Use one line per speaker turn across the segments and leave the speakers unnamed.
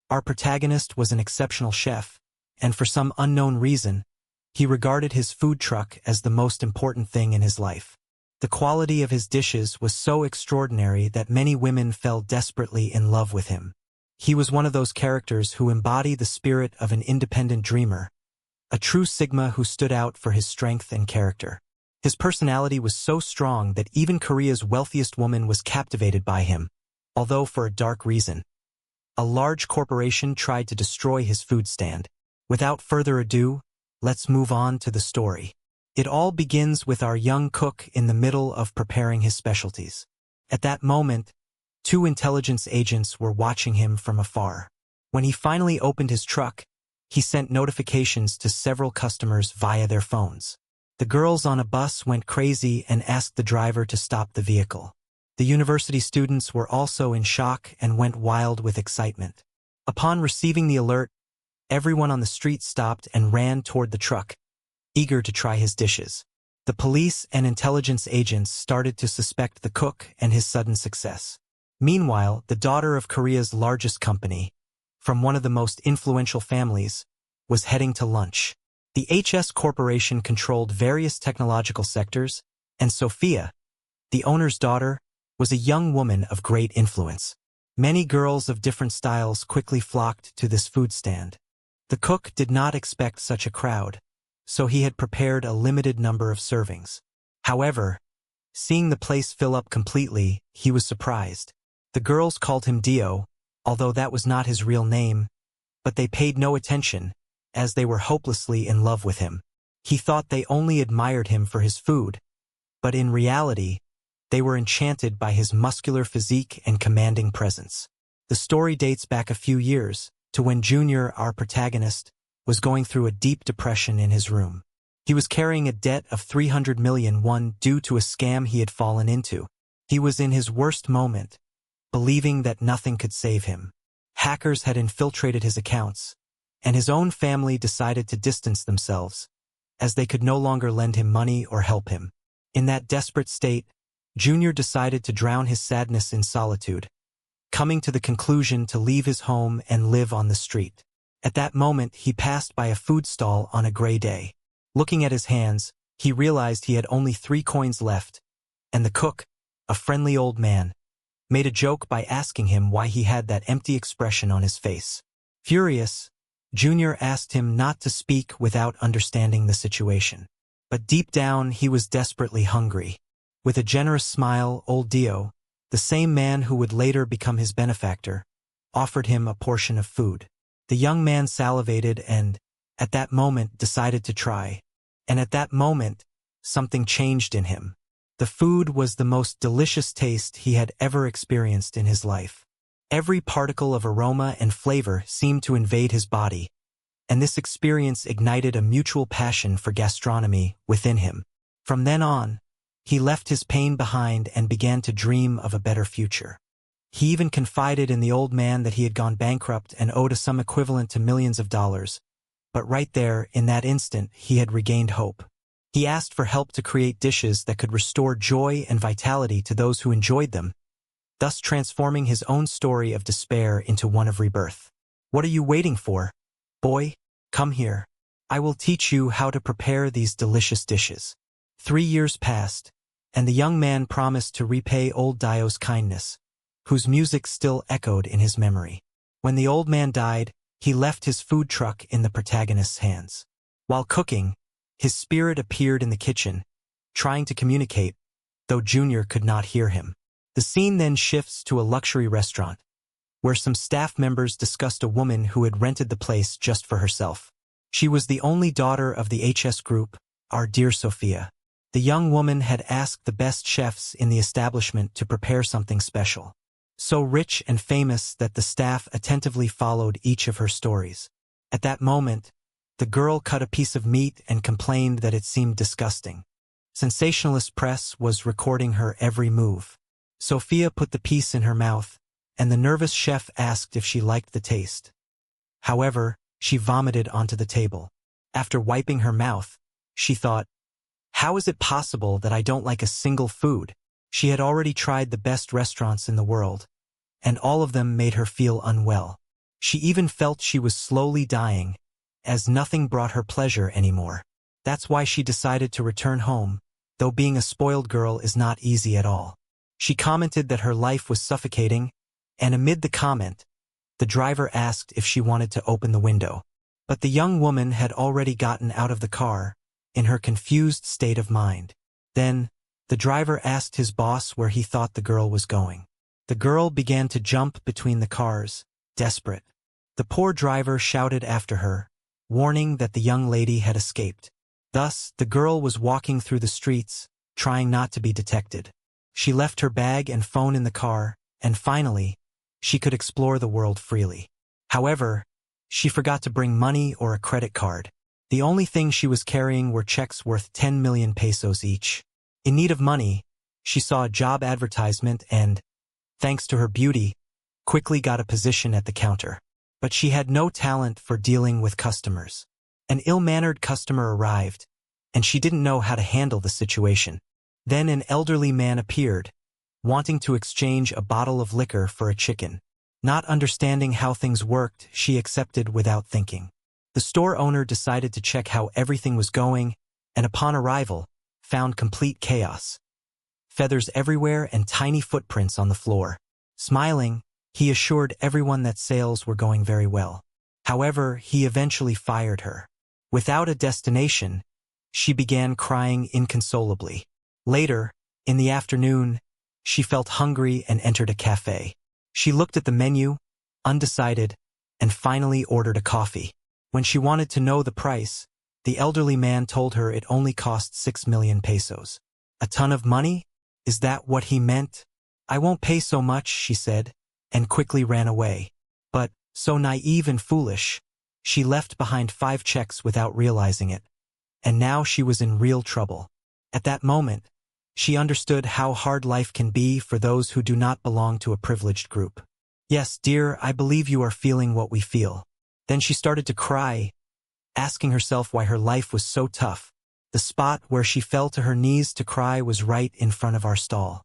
Our protagonist was an exceptional chef, and for some unknown reason, he regarded his food truck as the most important thing in his life. The quality of his dishes was so extraordinary that many women fell desperately in love with him. He was one of those characters who embody the spirit of an independent dreamer, a true Sigma who stood out for his strength and character. His personality was so strong that even Korea's wealthiest woman was captivated by him, although for a dark reason. A large corporation tried to destroy his food stand. Without further ado, let's move on to the story. It all begins with our young cook in the middle of preparing his specialties. At that moment, two intelligence agents were watching him from afar. When he finally opened his truck, he sent notifications to several customers via their phones. The girls on a bus went crazy and asked the driver to stop the vehicle. The university students were also in shock and went wild with excitement. Upon receiving the alert, everyone on the street stopped and ran toward the truck, eager to try his dishes. The police and intelligence agents started to suspect the cook and his sudden success. Meanwhile, the daughter of Korea's largest company, from one of the most influential families, was heading to lunch. The HS Corporation controlled various technological sectors, and Sophia, the owner's daughter, was a young woman of great influence. Many girls of different styles quickly flocked to this food stand. The cook did not expect such a crowd, so he had prepared a limited number of servings. However, seeing the place fill up completely, he was surprised. The girls called him Dio, although that was not his real name, but they paid no attention, as they were hopelessly in love with him. He thought they only admired him for his food, but in reality, they were enchanted by his muscular physique and commanding presence. The story dates back a few years, to when Junior, our protagonist, was going through a deep depression in his room. He was carrying a debt of 300 million won due to a scam he had fallen into. He was in his worst moment, believing that nothing could save him. Hackers had infiltrated his accounts, and his own family decided to distance themselves, as they could no longer lend him money or help him. In that desperate state, Junior decided to drown his sadness in solitude, coming to the conclusion to leave his home and live on the street. At that moment, he passed by a food stall on a gray day. Looking at his hands, he realized he had only 3 coins left, and the cook, a friendly old man, made a joke by asking him why he had that empty expression on his face. Furious, Junior asked him not to speak without understanding the situation. But deep down, he was desperately hungry. With a generous smile, old Dio, the same man who would later become his benefactor, offered him a portion of food. The young man salivated and, at that moment, decided to try. And at that moment, something changed in him. The food was the most delicious taste he had ever experienced in his life. Every particle of aroma and flavor seemed to invade his body, and this experience ignited a mutual passion for gastronomy within him. From then on, he left his pain behind and began to dream of a better future. He even confided in the old man that he had gone bankrupt and owed a sum equivalent to millions of dollars. But right there, in that instant, he had regained hope. He asked for help to create dishes that could restore joy and vitality to those who enjoyed them, thus transforming his own story of despair into one of rebirth. What are you waiting for? Boy, come here. I will teach you how to prepare these delicious dishes. 3 years passed, and the young man promised to repay old Dio's kindness, whose music still echoed in his memory. When the old man died, he left his food truck in the protagonist's hands. While cooking, his spirit appeared in the kitchen, trying to communicate, though Junior could not hear him. The scene then shifts to a luxury restaurant, where some staff members discussed a woman who had rented the place just for herself. She was the only daughter of the HS group, our dear Sophia. The young woman had asked the best chefs in the establishment to prepare something special, so rich and famous that the staff attentively followed each of her stories. At that moment, the girl cut a piece of meat and complained that it seemed disgusting. Sensationalist press was recording her every move. Sophia put the piece in her mouth, and the nervous chef asked if she liked the taste. However, she vomited onto the table. After wiping her mouth, she thought, "How is it possible that I don't like a single food?" She had already tried the best restaurants in the world, and all of them made her feel unwell. She even felt she was slowly dying, as nothing brought her pleasure anymore. That's why she decided to return home, though being a spoiled girl is not easy at all. She commented that her life was suffocating, and amid the comment, the driver asked if she wanted to open the window. But the young woman had already gotten out of the car, in her confused state of mind. Then, the driver asked his boss where he thought the girl was going. The girl began to jump between the cars, desperate. The poor driver shouted after her, warning that the young lady had escaped. Thus, the girl was walking through the streets, trying not to be detected. She left her bag and phone in the car, and finally, she could explore the world freely. However, she forgot to bring money or a credit card. The only thing she was carrying were checks worth 10 million pesos each. In need of money, she saw a job advertisement and, thanks to her beauty, quickly got a position at the counter. But she had no talent for dealing with customers. An ill-mannered customer arrived, and she didn't know how to handle the situation. Then an elderly man appeared, wanting to exchange a bottle of liquor for a chicken. Not understanding how things worked, she accepted without thinking. The store owner decided to check how everything was going, and upon arrival, found complete chaos. Feathers everywhere and tiny footprints on the floor. Smiling, he assured everyone that sales were going very well. However, he eventually fired her. Without a destination, she began crying inconsolably. Later, in the afternoon, she felt hungry and entered a cafe. She looked at the menu, undecided, and finally ordered a coffee. When she wanted to know the price, the elderly man told her it only cost 6 million pesos. A ton of money? Is that what he meant? I won't pay so much, she said, and quickly ran away. But, so naive and foolish, she left behind 5 checks without realizing it. And now she was in real trouble. At that moment, she understood how hard life can be for those who do not belong to a privileged group. Yes, dear, I believe you are feeling what we feel. Then she started to cry, asking herself why her life was so tough. The spot where she fell to her knees to cry was right in front of our stall.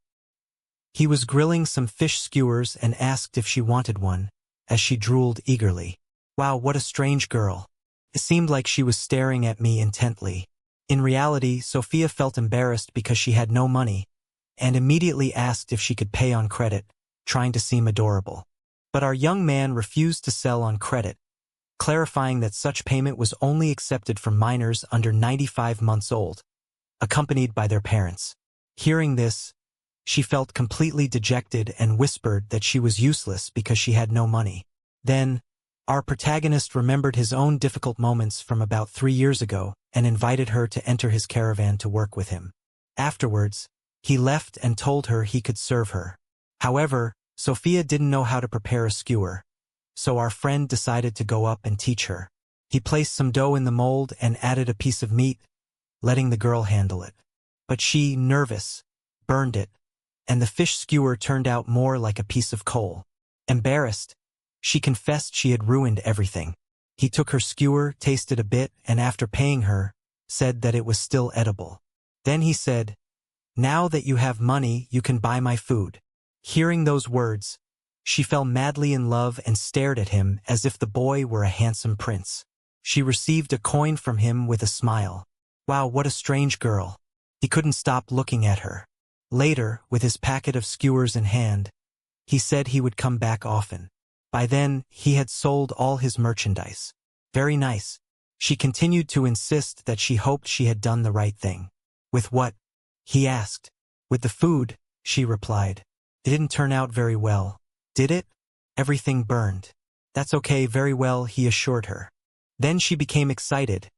He was grilling some fish skewers and asked if she wanted one, as she drooled eagerly. Wow, what a strange girl. It seemed like she was staring at me intently. In reality, Sophia felt embarrassed because she had no money, and immediately asked if she could pay on credit, trying to seem adorable. But our young man refused to sell on credit, clarifying that such payment was only accepted from minors under 95 months old, accompanied by their parents. Hearing this, she felt completely dejected and whispered that she was useless because she had no money. Then, our protagonist remembered his own difficult moments from about 3 years ago and invited her to enter his caravan to work with him. Afterwards, he left and told her he could serve her. However, Sophia didn't know how to prepare a skewer, so our friend decided to go up and teach her. He placed some dough in the mold and added a piece of meat, letting the girl handle it. But she, nervous, burned it, and the fish skewer turned out more like a piece of coal. Embarrassed, she confessed she had ruined everything. He took her skewer, tasted a bit, and after paying her, said that it was still edible. Then he said, "Now that you have money, you can buy my food." Hearing those words, she fell madly in love and stared at him as if the boy were a handsome prince. She received a coin from him with a smile. Wow, what a strange girl. He couldn't stop looking at her. Later, with his packet of skewers in hand, he said he would come back often. By then, he had sold all his merchandise. Very nice. She continued to insist that she hoped she had done the right thing. With what? He asked. With the food, she replied. It didn't turn out very well. Did it? Everything burned. That's okay, very well, he assured her. Then she became excited,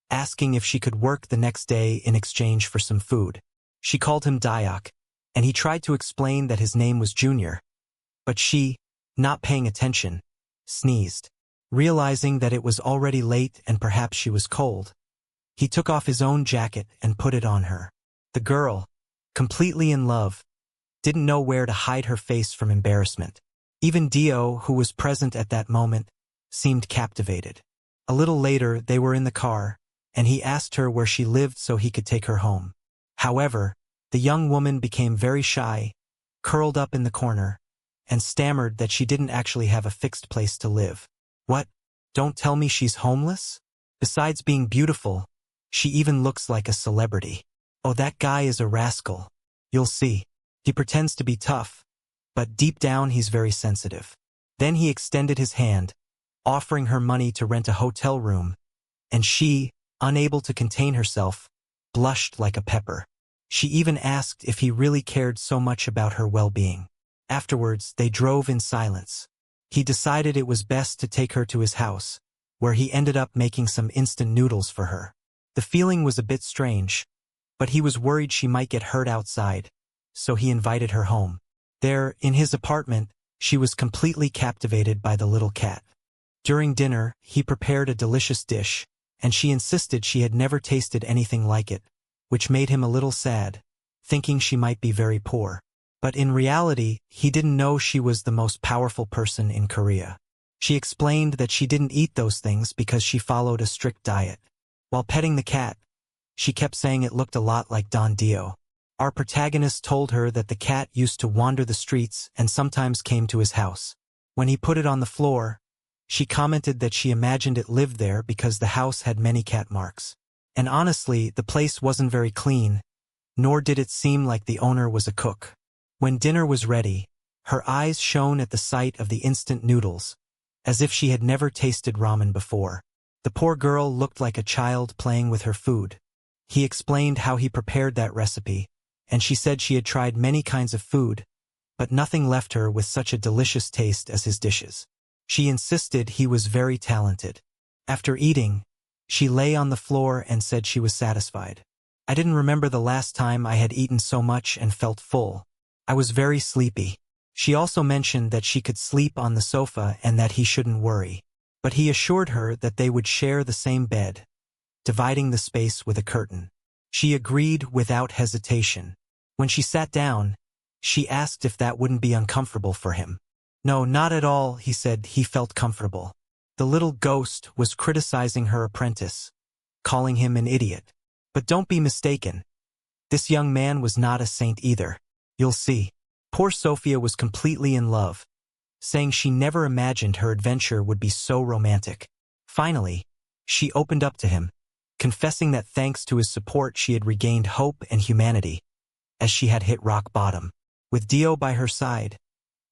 asking if she could work the next day in exchange for some food. She called him Dayak, and he tried to explain that his name was Junior. But she, not paying attention, sneezed. Realizing that it was already late and perhaps she was cold, he took off his own jacket and put it on her. The girl, completely in love, didn't know where to hide her face from embarrassment. Even Dio, who was present at that moment, seemed captivated. A little later, they were in the car, and he asked her where she lived so he could take her home. However, the young woman became very shy, curled up in the corner, and stammered that she didn't actually have a fixed place to live. What? Don't tell me she's homeless? Besides being beautiful, she even looks like a celebrity. Oh, that guy is a rascal. You'll see. He pretends to be tough, but deep down he's very sensitive. Then he extended his hand, offering her money to rent a hotel room, and she, unable to contain herself, blushed like a pepper. She even asked if he really cared so much about her well-being. Afterwards, they drove in silence. He decided it was best to take her to his house, where he ended up making some instant noodles for her. The feeling was a bit strange, but he was worried she might get hurt outside, so he invited her home. There, in his apartment, she was completely captivated by the little cat. During dinner, he prepared a delicious dish, and she insisted she had never tasted anything like it, which made him a little sad, thinking she might be very poor. But in reality, he didn't know she was the most powerful person in Korea. She explained that she didn't eat those things because she followed a strict diet. While petting the cat, she kept saying it looked a lot like Don Dio. Our protagonist told her that the cat used to wander the streets and sometimes came to his house. When he put it on the floor, she commented that she imagined it lived there because the house had many cat marks. And honestly, the place wasn't very clean, nor did it seem like the owner was a cook. When dinner was ready, her eyes shone at the sight of the instant noodles, as if she had never tasted ramen before. The poor girl looked like a child playing with her food. He explained how he prepared that recipe, and she said she had tried many kinds of food, but nothing left her with such a delicious taste as his dishes. She insisted he was very talented. After eating, she lay on the floor and said she was satisfied. I didn't remember the last time I had eaten so much and felt full. I was very sleepy. She also mentioned that she could sleep on the sofa and that he shouldn't worry. But he assured her that they would share the same bed, dividing the space with a curtain. She agreed without hesitation. When she sat down, she asked if that wouldn't be uncomfortable for him. No, not at all, he said. He felt comfortable. The little ghost was criticizing her apprentice, calling him an idiot. But don't be mistaken. This young man was not a saint either. You'll see. Poor Sophia was completely in love, saying she never imagined her adventure would be so romantic. Finally, she opened up to him, confessing that thanks to his support she had regained hope and humanity, as she had hit rock bottom. With Dio by her side,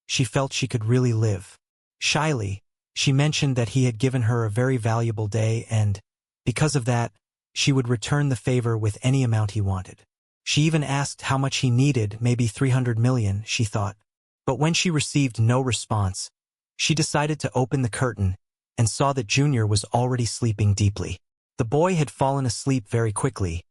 she felt she could really live. Shyly, she mentioned that he had given her a very valuable day and, because of that, she would return the favor with any amount he wanted. She even asked how much he needed, maybe 300 million, she thought. But when she received no response, she decided to open the curtain and saw that Junior was already sleeping deeply. The boy had fallen asleep very quickly,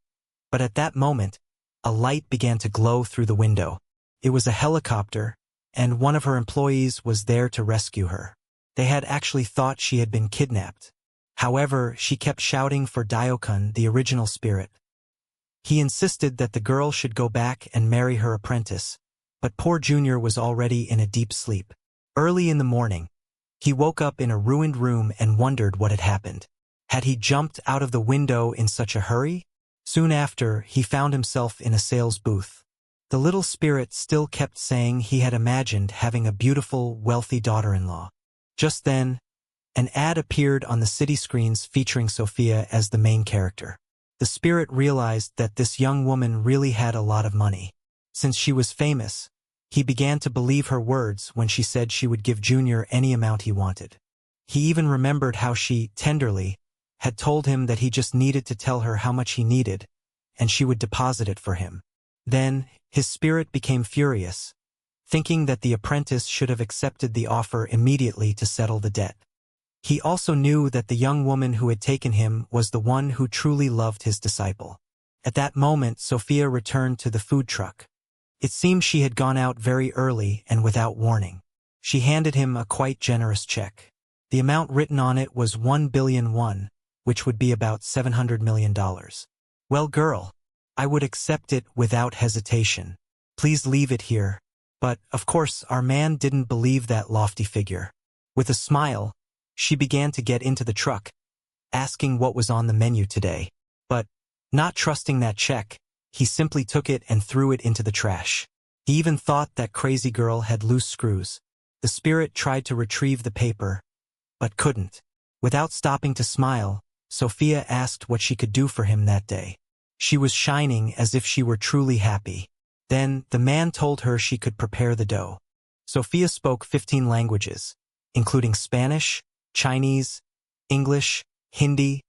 but at that moment, a light began to glow through the window. It was a helicopter, and one of her employees was there to rescue her. They had actually thought she had been kidnapped. However, she kept shouting for Diokun, the original spirit. He insisted that the girl should go back and marry her apprentice, but poor Junior was already in a deep sleep. Early in the morning, he woke up in a ruined room and wondered what had happened. Had he jumped out of the window in such a hurry? Soon after, he found himself in a sales booth. The little spirit still kept saying he had imagined having a beautiful, wealthy daughter-in-law. Just then, an ad appeared on the city screens featuring Sophia as the main character. The spirit realized that this young woman really had a lot of money. Since she was famous, he began to believe her words when she said she would give Junior any amount he wanted. He even remembered how she, tenderly, had told him that he just needed to tell her how much he needed, and she would deposit it for him. Then, his spirit became furious, thinking that the apprentice should have accepted the offer immediately to settle the debt. He also knew that the young woman who had taken him was the one who truly loved his disciple. At that moment, Sophia returned to the food truck. It seemed she had gone out very early and without warning. She handed him a quite generous check. The amount written on it was 1 billion won, which would be about $700 million. Well, girl, I would accept it without hesitation. Please leave it here. But, of course, our man didn't believe that lofty figure. With a smile, she began to get into the truck, asking what was on the menu today. But, not trusting that check, he simply took it and threw it into the trash. He even thought that crazy girl had loose screws. The spirit tried to retrieve the paper, but couldn't. Without stopping to smile, Sophia asked what she could do for him that day. She was shining as if she were truly happy. Then, the man told her she could prepare the dough. Sophia spoke 15 languages, including Spanish, Chinese, English, Hindi,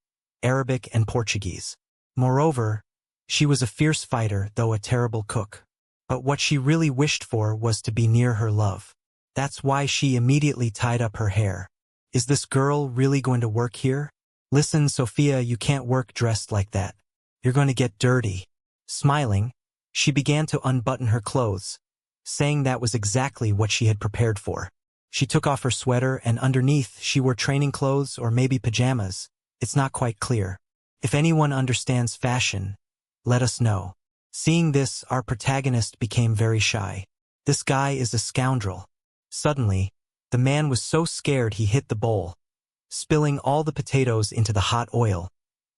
Arabic, and Portuguese. Moreover, she was a fierce fighter, though a terrible cook. But what she really wished for was to be near her love. That's why she immediately tied up her hair. Is this girl really going to work here? Listen, Sophia, you can't work dressed like that. You're going to get dirty. Smiling, she began to unbutton her clothes, saying that was exactly what she had prepared for. She took off her sweater and underneath she wore training clothes or maybe pajamas. It's not quite clear. If anyone understands fashion, let us know. Seeing this, our protagonist became very shy. This guy is a scoundrel. Suddenly, the man was so scared he hit the bowl, spilling all the potatoes into the hot oil,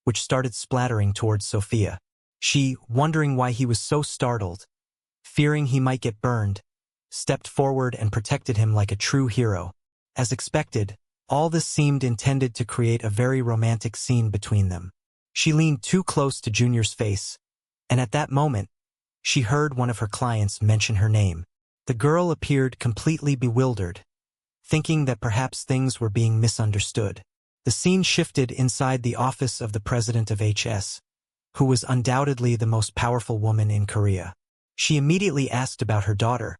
which started splattering towards Sophia. She, wondering why he was so startled, fearing he might get burned, stepped forward and protected him like a true hero. As expected, all this seemed intended to create a very romantic scene between them. She leaned too close to Junior's face, and at that moment, she heard one of her clients mention her name. The girl appeared completely bewildered, thinking that perhaps things were being misunderstood. The scene shifted inside the office of the president of HS, who was undoubtedly the most powerful woman in Korea. She immediately asked about her daughter,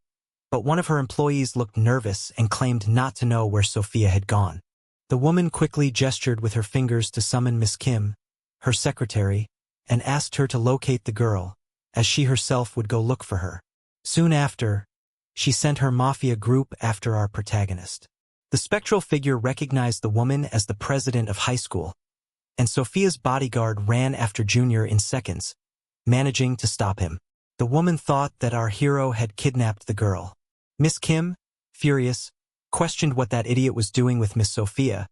but one of her employees looked nervous and claimed not to know where Sophia had gone. The woman quickly gestured with her fingers to summon Miss Kim, her secretary, and asked her to locate the girl, as she herself would go look for her. Soon after, she sent her mafia group after our protagonist. The spectral figure recognized the woman as the president of high school, and Sophia's bodyguard ran after Junior in seconds, managing to stop him. The woman thought that our hero had kidnapped the girl. Miss Kim, furious, questioned what that idiot was doing with Miss Sophia,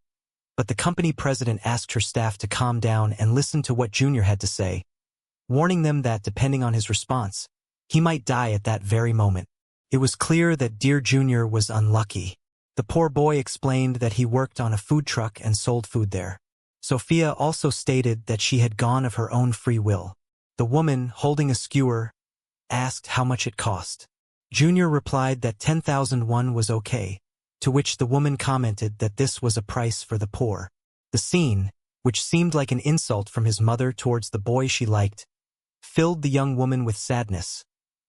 but the company president asked her staff to calm down and listen to what Junior had to say, warning them that depending on his response, he might die at that very moment. It was clear that dear Junior was unlucky. The poor boy explained that he worked on a food truck and sold food there. Sophia also stated that she had gone of her own free will. The woman, holding a skewer, asked how much it cost. Junior replied that 10,000 won was okay, to which the woman commented that this was a price for the poor. The scene, which seemed like an insult from his mother towards the boy she liked, filled the young woman with sadness,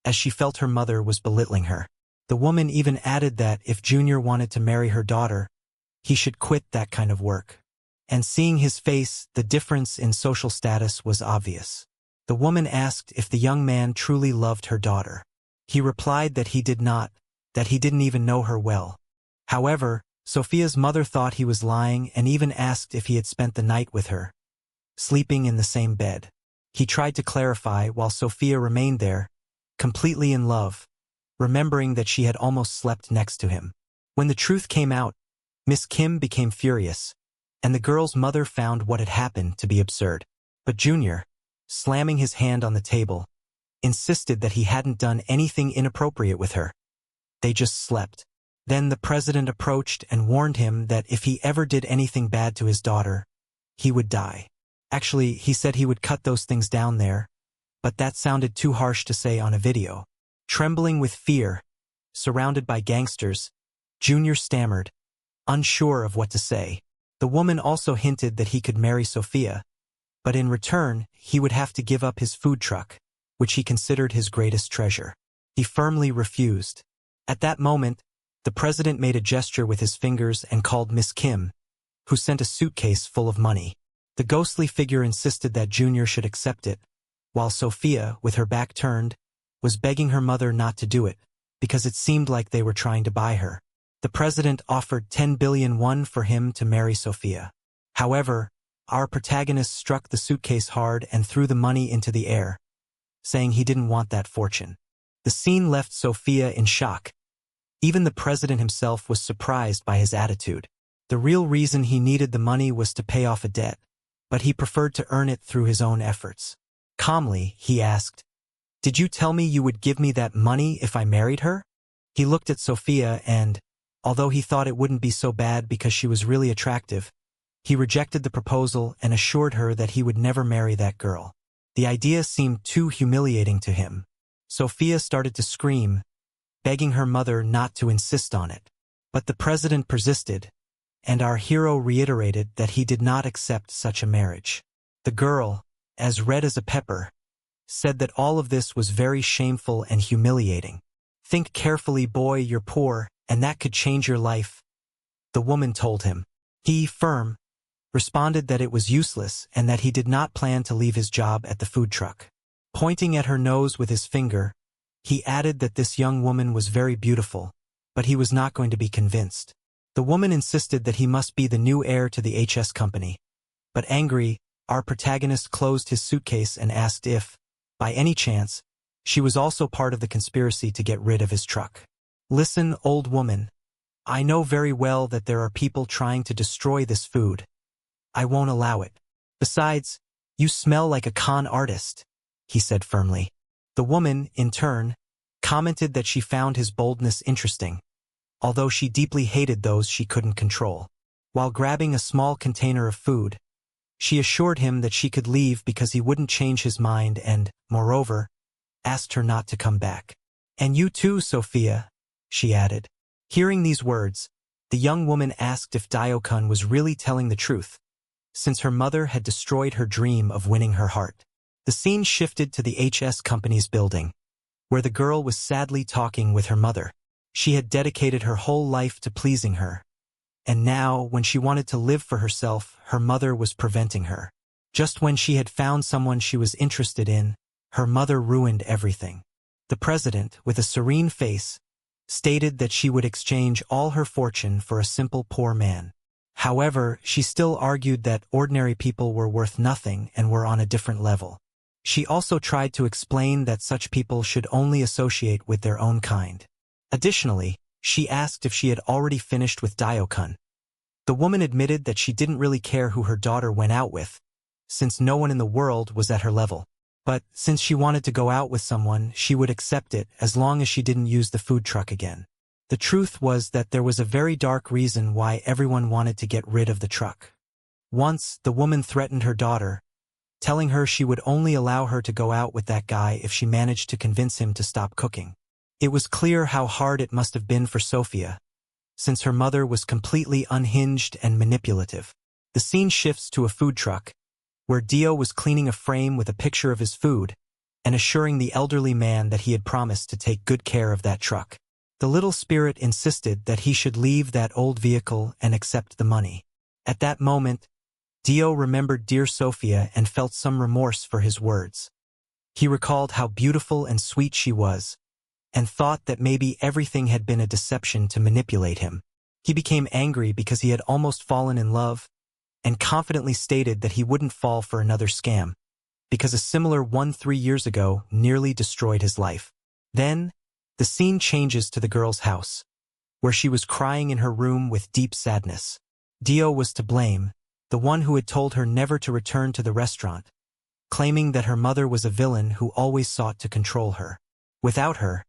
as she felt her mother was belittling her. The woman even added that if Junior wanted to marry her daughter, he should quit that kind of work. And seeing his face, the difference in social status was obvious. The woman asked if the young man truly loved her daughter. He replied that he did not, that he didn't even know her well. However, Sophia's mother thought he was lying and even asked if he had spent the night with her, sleeping in the same bed. He tried to clarify while Sophia remained there, completely in love, remembering that she had almost slept next to him. When the truth came out, Miss Kim became furious, and the girl's mother found what had happened to be absurd. But Junior, slamming his hand on the table, insisted that he hadn't done anything inappropriate with her. They just slept. Then the president approached and warned him that if he ever did anything bad to his daughter, he would die. Actually, he said he would cut those things down there, but that sounded too harsh to say on a video. Trembling with fear, surrounded by gangsters, Junior stammered, unsure of what to say. The woman also hinted that he could marry Sophia, but in return, he would have to give up his food truck, which he considered his greatest treasure. He firmly refused. At that moment, the president made a gesture with his fingers and called Miss Kim, who sent a suitcase full of money. The ghostly figure insisted that Junior should accept it, while Sophia, with her back turned, was begging her mother not to do it, because it seemed like they were trying to buy her. The president offered 10 billion won for him to marry Sophia. However, our protagonist struck the suitcase hard and threw the money into the air, saying he didn't want that fortune. The scene left Sophia in shock. Even the president himself was surprised by his attitude. The real reason he needed the money was to pay off a debt, but he preferred to earn it through his own efforts. Calmly, he asked, "Did you tell me you would give me that money if I married her?" He looked at Sophia and, Although he thought it wouldn't be so bad because she was really attractive, he rejected the proposal and assured her that he would never marry that girl. The idea seemed too humiliating to him. Sophia started to scream, begging her mother not to insist on it. But the president persisted, and our hero reiterated that he did not accept such a marriage. The girl, as red as a pepper, said that all of this was very shameful and humiliating. "Think carefully, boy, you're poor, and that could change your life," the woman told him. He, firm, responded that it was useless and that he did not plan to leave his job at the food truck. Pointing at her nose with his finger, he added that this young woman was very beautiful, but he was not going to be convinced. The woman insisted that he must be the new heir to the HS company. But angry, our protagonist closed his suitcase and asked if, by any chance, she was also part of the conspiracy to get rid of his truck. "Listen, old woman. I know very well that there are people trying to destroy this food. I won't allow it. Besides, you smell like a con artist," he said firmly. The woman, in turn, commented that she found his boldness interesting, although she deeply hated those she couldn't control. While grabbing a small container of food, she assured him that she could leave because he wouldn't change his mind and, moreover, asked her not to come back. "And you too, Sophia," she added. Hearing these words, the young woman asked if Dio-kun was really telling the truth, since her mother had destroyed her dream of winning her heart. The scene shifted to the HS company's building, where the girl was sadly talking with her mother. She had dedicated her whole life to pleasing her, and now, when she wanted to live for herself, her mother was preventing her. Just when she had found someone she was interested in, her mother ruined everything. The president, with a serene face, stated that she would exchange all her fortune for a simple poor man. However, she still argued that ordinary people were worth nothing and were on a different level. She also tried to explain that such people should only associate with their own kind. Additionally, she asked if she had already finished with Dio-kun. The woman admitted that she didn't really care who her daughter went out with, since no one in the world was at her level. But since she wanted to go out with someone, she would accept it as long as she didn't use the food truck again. The truth was that there was a very dark reason why everyone wanted to get rid of the truck. Once, the woman threatened her daughter, telling her she would only allow her to go out with that guy if she managed to convince him to stop cooking. It was clear how hard it must have been for Sophia, since her mother was completely unhinged and manipulative. The scene shifts to a food truck, where Dio was cleaning a frame with a picture of his food and assuring the elderly man that he had promised to take good care of that truck. The little spirit insisted that he should leave that old vehicle and accept the money. At that moment, Dio remembered dear Sophia and felt some remorse for his words. He recalled how beautiful and sweet she was, and thought that maybe everything had been a deception to manipulate him. He became angry because he had almost fallen in love, and confidently stated that he wouldn't fall for another scam, because a similar one 3 years ago nearly destroyed his life. Then, the scene changes to the girl's house, where she was crying in her room with deep sadness. Dio was to blame, the one who had told her never to return to the restaurant, claiming that her mother was a villain who always sought to control her. Without her,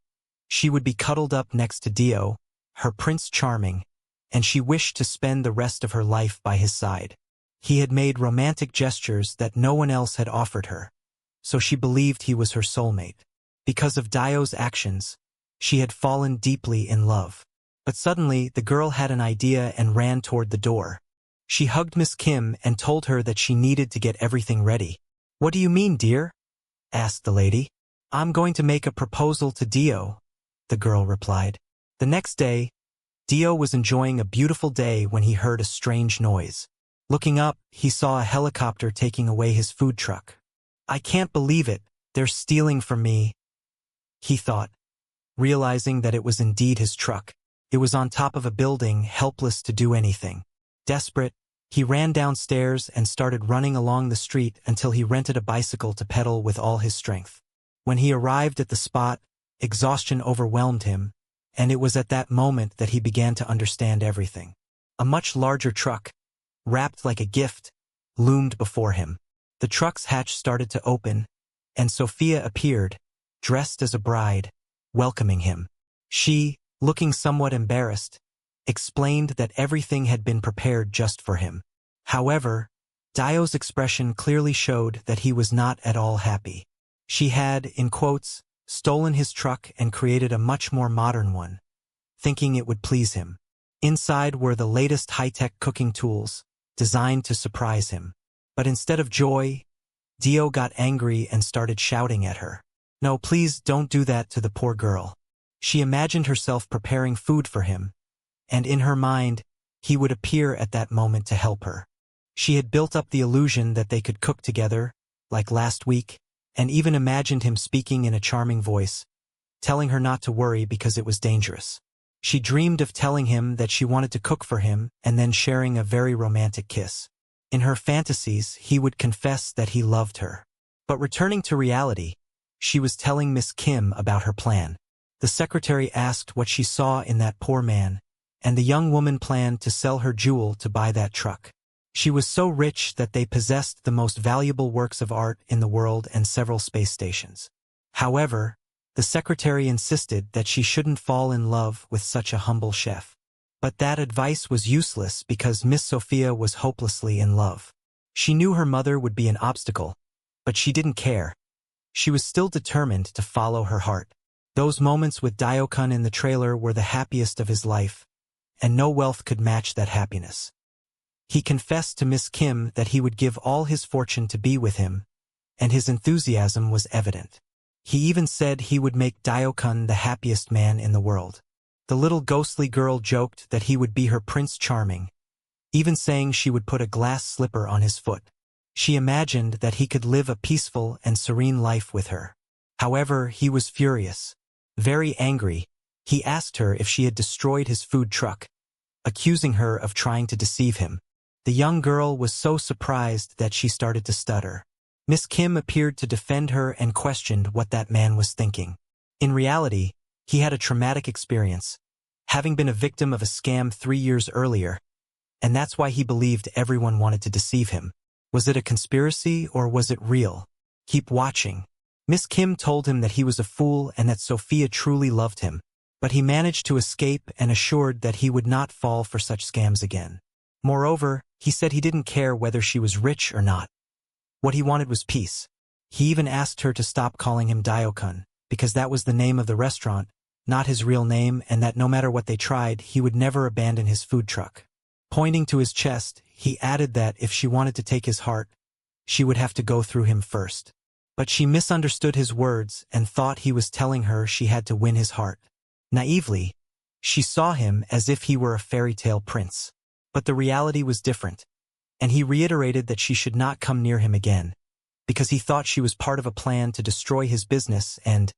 she would be cuddled up next to Dio, her Prince Charming, and she wished to spend the rest of her life by his side. He had made romantic gestures that no one else had offered her, so she believed he was her soulmate. Because of Dio's actions, she had fallen deeply in love. But suddenly, the girl had an idea and ran toward the door. She hugged Miss Kim and told her that she needed to get everything ready. "What do you mean, dear?" asked the lady. "I'm going to make a proposal to Dio," the girl replied. The next day, Dio was enjoying a beautiful day when he heard a strange noise. Looking up, he saw a helicopter taking away his food truck. "I can't believe it, they're stealing from me," he thought, realizing that it was indeed his truck. It was on top of a building, helpless to do anything. Desperate, he ran downstairs and started running along the street until he rented a bicycle to pedal with all his strength. When he arrived at the spot, exhaustion overwhelmed him, and it was at that moment that he began to understand everything. A much larger truck, wrapped like a gift, loomed before him. The truck's hatch started to open, and Sophia appeared, dressed as a bride, welcoming him. She, looking somewhat embarrassed, explained that everything had been prepared just for him. However, Dio's expression clearly showed that he was not at all happy. She had, in quotes, stolen his truck and created a much more modern one, thinking it would please him. Inside were the latest high-tech cooking tools, designed to surprise him. But instead of joy, Dio got angry and started shouting at her. "No, please don't do that to the poor girl." She imagined herself preparing food for him, and in her mind, he would appear at that moment to help her. She had built up the illusion that they could cook together, like last week, and even imagined him speaking in a charming voice, telling her not to worry because it was dangerous. She dreamed of telling him that she wanted to cook for him and then sharing a very romantic kiss. In her fantasies, he would confess that he loved her. But returning to reality, she was telling Miss Kim about her plan. The secretary asked what she saw in that poor man, and the young woman planned to sell her jewel to buy that truck. She was so rich that they possessed the most valuable works of art in the world and several space stations. However, the secretary insisted that she shouldn't fall in love with such a humble chef. But that advice was useless because Miss Sophia was hopelessly in love. She knew her mother would be an obstacle, but she didn't care. She was still determined to follow her heart. Those moments with Dio-kun in the trailer were the happiest of his life, and no wealth could match that happiness. He confessed to Miss Kim that he would give all his fortune to be with him, and his enthusiasm was evident. He even said he would make Dio-kun the happiest man in the world. The little ghostly girl joked that he would be her Prince Charming, even saying she would put a glass slipper on his foot. She imagined that he could live a peaceful and serene life with her. However, he was furious. Very angry, he asked her if she had destroyed his food truck, accusing her of trying to deceive him. The young girl was so surprised that she started to stutter. Miss Kim appeared to defend her and questioned what that man was thinking. In reality, he had a traumatic experience, having been a victim of a scam 3 years earlier, and that's why he believed everyone wanted to deceive him. Was it a conspiracy or was it real? Keep watching. Miss Kim told him that he was a fool and that Sophia truly loved him, but he managed to escape and assured that he would not fall for such scams again. Moreover, he said he didn't care whether she was rich or not. What he wanted was peace. He even asked her to stop calling him Dio-kun, because that was the name of the restaurant, not his real name, and that no matter what they tried, he would never abandon his food truck. Pointing to his chest, he added that if she wanted to take his heart, she would have to go through him first. But she misunderstood his words and thought he was telling her she had to win his heart. Naively, she saw him as if he were a fairy tale prince. But the reality was different, and he reiterated that she should not come near him again, because he thought she was part of a plan to destroy his business and,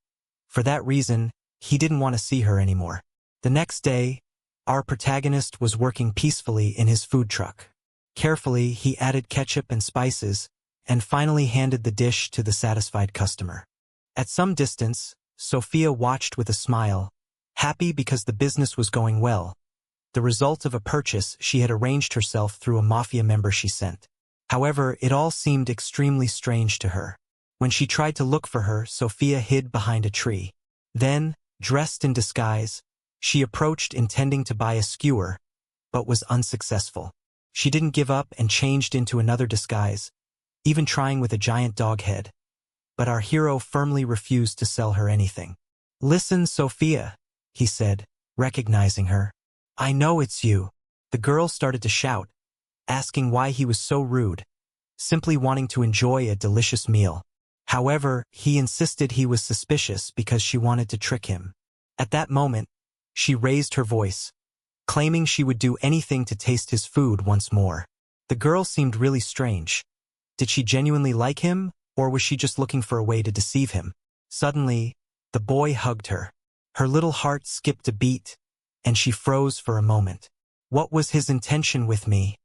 for that reason, he didn't want to see her anymore. The next day, our protagonist was working peacefully in his food truck. Carefully, he added ketchup and spices, and finally handed the dish to the satisfied customer. At some distance, Sophia watched with a smile, happy because the business was going well, the result of a purchase she had arranged herself through a mafia member she sent. However, it all seemed extremely strange to her. When she tried to look for her, Sophia hid behind a tree. Then, dressed in disguise, she approached intending to buy a skewer, but was unsuccessful. She didn't give up and changed into another disguise, even trying with a giant dog head. But our hero firmly refused to sell her anything. "Listen, Sophia," he said, recognizing her. "I know it's you." The girl started to shout, asking why he was so rude, simply wanting to enjoy a delicious meal. However, he insisted he was suspicious because she wanted to trick him. At that moment, she raised her voice, claiming she would do anything to taste his food once more. The girl seemed really strange. Did she genuinely like him, or was she just looking for a way to deceive him? Suddenly, the boy hugged her. Her little heart skipped a beat, and she froze for a moment. What was his intention with me?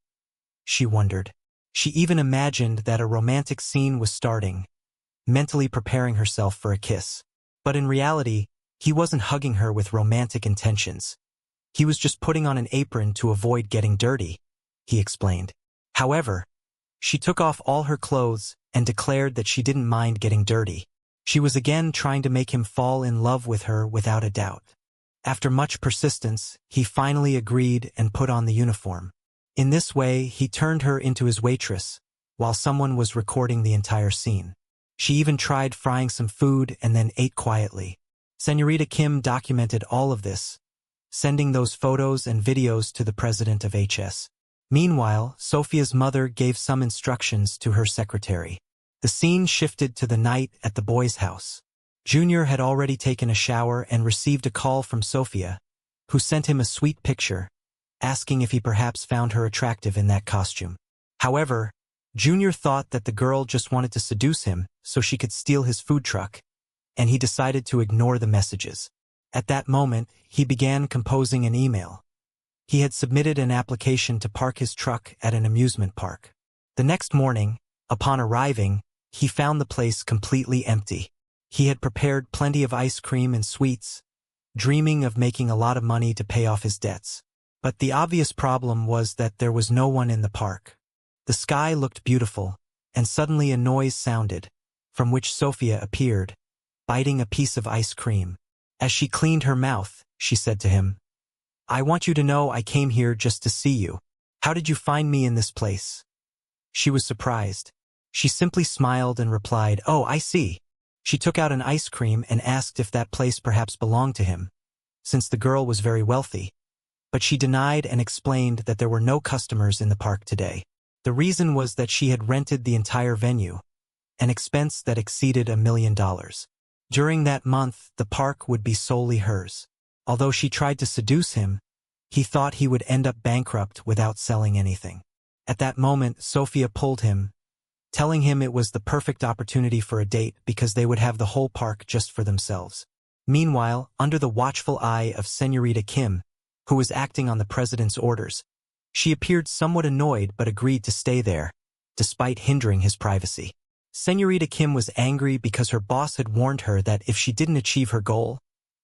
She wondered. She even imagined that a romantic scene was starting, mentally preparing herself for a kiss. But in reality, he wasn't hugging her with romantic intentions. He was just putting on an apron to avoid getting dirty, he explained. However, she took off all her clothes and declared that she didn't mind getting dirty. She was again trying to make him fall in love with her without a doubt. After much persistence, he finally agreed and put on the uniform. In this way, he turned her into his waitress, while someone was recording the entire scene. She even tried frying some food and then ate quietly. Senorita Kim documented all of this, sending those photos and videos to the president of HS. Meanwhile, Sophia's mother gave some instructions to her secretary. The scene shifted to the night at the boy's house. Junior had already taken a shower and received a call from Sophia, who sent him a sweet picture, asking if he perhaps found her attractive in that costume. However, Junior thought that the girl just wanted to seduce him so she could steal his food truck, and he decided to ignore the messages. At that moment, he began composing an email. He had submitted an application to park his truck at an amusement park. The next morning, upon arriving, he found the place completely empty. He had prepared plenty of ice cream and sweets, dreaming of making a lot of money to pay off his debts. But the obvious problem was that there was no one in the park. The sky looked beautiful, and suddenly a noise sounded, from which Sophia appeared, biting a piece of ice cream. As she cleaned her mouth, she said to him, "I want you to know I came here just to see you. How did you find me in this place?" She was surprised. She simply smiled and replied, "Oh, I see." She took out an ice cream and asked if that place perhaps belonged to him, since the girl was very wealthy. But she denied and explained that there were no customers in the park today. The reason was that she had rented the entire venue, an expense that exceeded $1 million. During that month, the park would be solely hers. Although she tried to seduce him, he thought he would end up bankrupt without selling anything. At that moment, Sophia pulled him, telling him it was the perfect opportunity for a date because they would have the whole park just for themselves. Meanwhile, under the watchful eye of Senorita Kim, who was acting on the president's orders, she appeared somewhat annoyed but agreed to stay there, despite hindering his privacy. Senorita Kim was angry because her boss had warned her that if she didn't achieve her goal,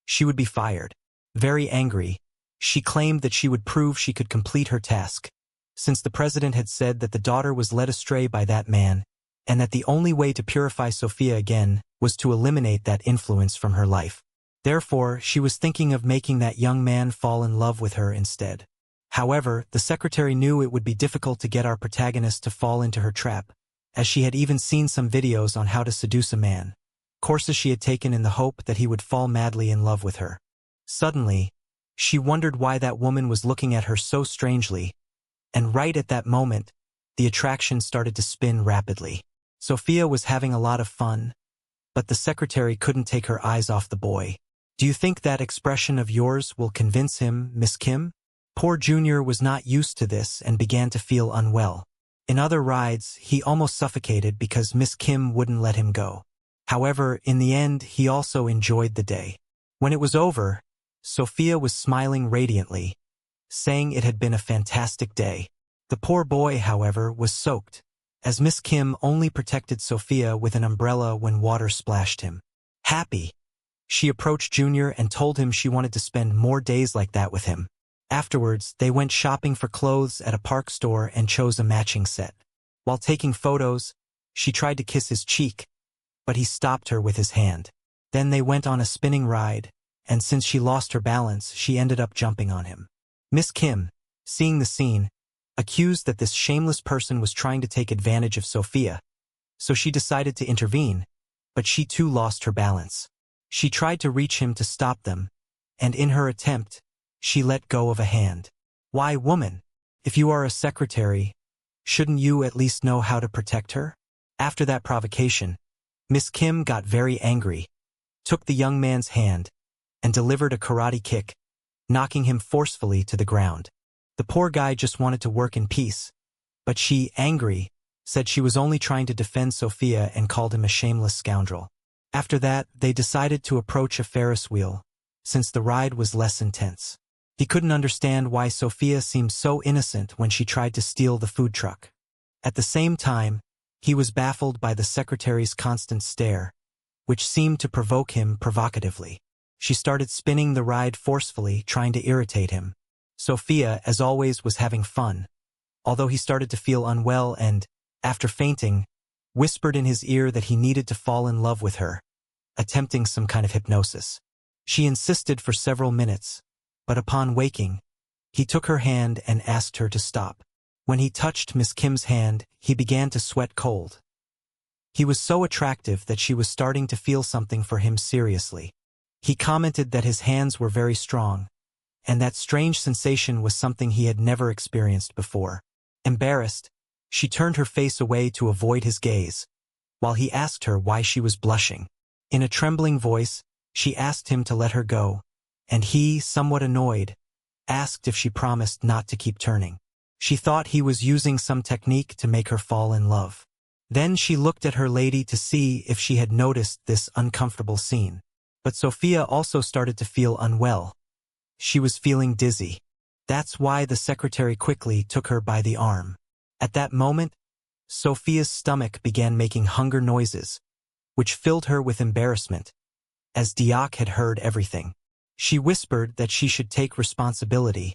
she would be fired. Very angry, she claimed that she would prove she could complete her task, since the president had said that the daughter was led astray by that man, and that the only way to purify Sophia again was to eliminate that influence from her life. Therefore, she was thinking of making that young man fall in love with her instead. However, the secretary knew it would be difficult to get our protagonist to fall into her trap, as she had even seen some videos on how to seduce a man, courses she had taken in the hope that he would fall madly in love with her. Suddenly, she wondered why that woman was looking at her so strangely, and right at that moment, the attraction started to spin rapidly. Sophia was having a lot of fun, but the secretary couldn't take her eyes off the boy. "Do you think that expression of yours will convince him, Miss Kim?" Poor Junior was not used to this and began to feel unwell. In other rides, he almost suffocated because Miss Kim wouldn't let him go. However, in the end, he also enjoyed the day. When it was over, Sophia was smiling radiantly, saying it had been a fantastic day. The poor boy, however, was soaked, as Miss Kim only protected Sophia with an umbrella when water splashed him. Happy, she approached Junior and told him she wanted to spend more days like that with him. Afterwards, they went shopping for clothes at a park store and chose a matching set. While taking photos, she tried to kiss his cheek, but he stopped her with his hand. Then they went on a spinning ride, and since she lost her balance, she ended up jumping on him. Miss Kim, seeing the scene, accused that this shameless person was trying to take advantage of Sophia, so she decided to intervene, but she too lost her balance. She tried to reach him to stop them, and in her attempt, she let go of a hand. "Why, woman, if you are a secretary, shouldn't you at least know how to protect her?" After that provocation, Miss Kim got very angry, took the young man's hand, and delivered a karate kick, knocking him forcefully to the ground. The poor guy just wanted to work in peace, but she, angry, said she was only trying to defend Sophia and called him a shameless scoundrel. After that, they decided to approach a Ferris wheel, since the ride was less intense. He couldn't understand why Sophia seemed so innocent when she tried to steal the food truck. At the same time, he was baffled by the secretary's constant stare, which seemed to provoke him provocatively. She started spinning the ride forcefully, trying to irritate him. Sophia, as always, was having fun, although he started to feel unwell and, after fainting, whispered in his ear that he needed to fall in love with her, attempting some kind of hypnosis. She insisted for several minutes, but upon waking, he took her hand and asked her to stop. When he touched Miss Kim's hand, he began to sweat cold. He was so attractive that she was starting to feel something for him seriously. He commented that his hands were very strong, and that strange sensation was something he had never experienced before. Embarrassed, she turned her face away to avoid his gaze, while he asked her why she was blushing. In a trembling voice, she asked him to let her go, and he, somewhat annoyed, asked if she promised not to keep turning. She thought he was using some technique to make her fall in love. Then she looked at her lady to see if she had noticed this uncomfortable scene. But Sophia also started to feel unwell. She was feeling dizzy. That's why the secretary quickly took her by the arm. At that moment, Sophia's stomach began making hunger noises, which filled her with embarrassment, as Diak had heard everything. She whispered that she should take responsibility,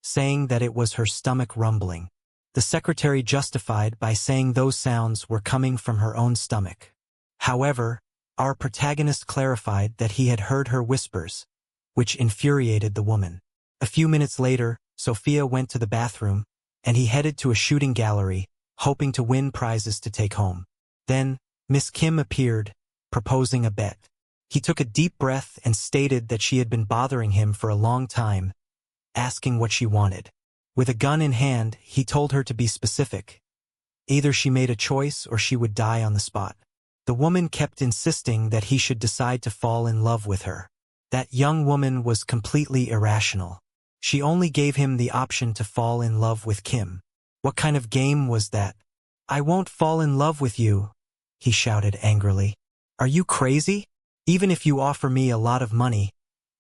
saying that it was her stomach rumbling. The secretary justified by saying those sounds were coming from her own stomach. However, our protagonist clarified that he had heard her whispers, which infuriated the woman. A few minutes later, Sophia went to the bathroom, and he headed to a shooting gallery, hoping to win prizes to take home. Then, Miss Kim appeared, proposing a bet. He took a deep breath and stated that she had been bothering him for a long time, asking what she wanted. With a gun in hand, he told her to be specific. Either she made a choice or she would die on the spot. The woman kept insisting that he should decide to fall in love with her. That young woman was completely irrational. She only gave him the option to fall in love with Kim. What kind of game was that? "I won't fall in love with you," he shouted angrily. "Are you crazy? Even if you offer me a lot of money,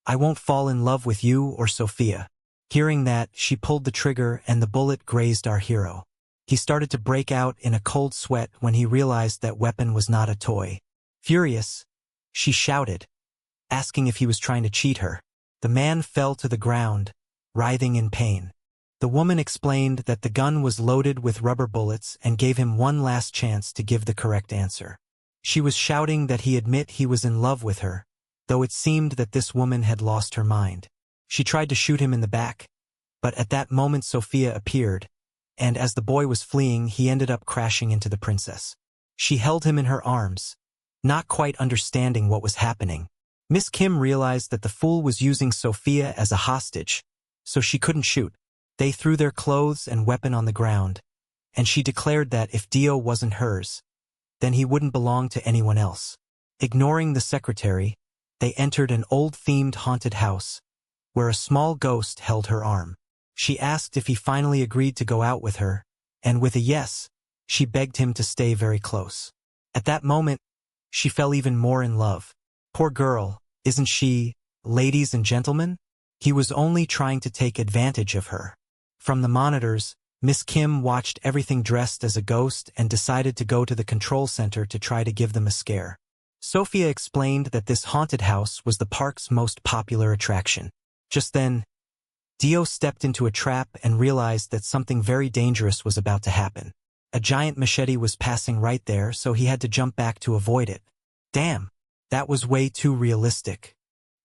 I won't fall in love with you or Sophia." Hearing that, she pulled the trigger and the bullet grazed our hero. He started to break out in a cold sweat when he realized that weapon was not a toy. Furious, she shouted, asking if he was trying to cheat her. The man fell to the ground, writhing in pain. The woman explained that the gun was loaded with rubber bullets and gave him one last chance to give the correct answer. She was shouting that he admit he was in love with her, though it seemed that this woman had lost her mind. She tried to shoot him in the back, but at that moment Sophia appeared, and as the boy was fleeing, he ended up crashing into the princess. She held him in her arms, not quite understanding what was happening. Miss Kim realized that the fool was using Sophia as a hostage, so she couldn't shoot. They threw their clothes and weapon on the ground, and she declared that if Dio wasn't hers, then he wouldn't belong to anyone else. Ignoring the secretary, they entered an old-themed haunted house, where a small ghost held her arm. She asked if he finally agreed to go out with her, and with a yes, she begged him to stay very close. At that moment, she fell even more in love. Poor girl, isn't she, ladies and gentlemen? He was only trying to take advantage of her. From the monitors, Miss Kim watched everything dressed as a ghost and decided to go to the control center to try to give them a scare. Sophia explained that this haunted house was the park's most popular attraction. Just then, Dio stepped into a trap and realized that something very dangerous was about to happen. A giant machete was passing right there, so he had to jump back to avoid it. Damn, that was way too realistic.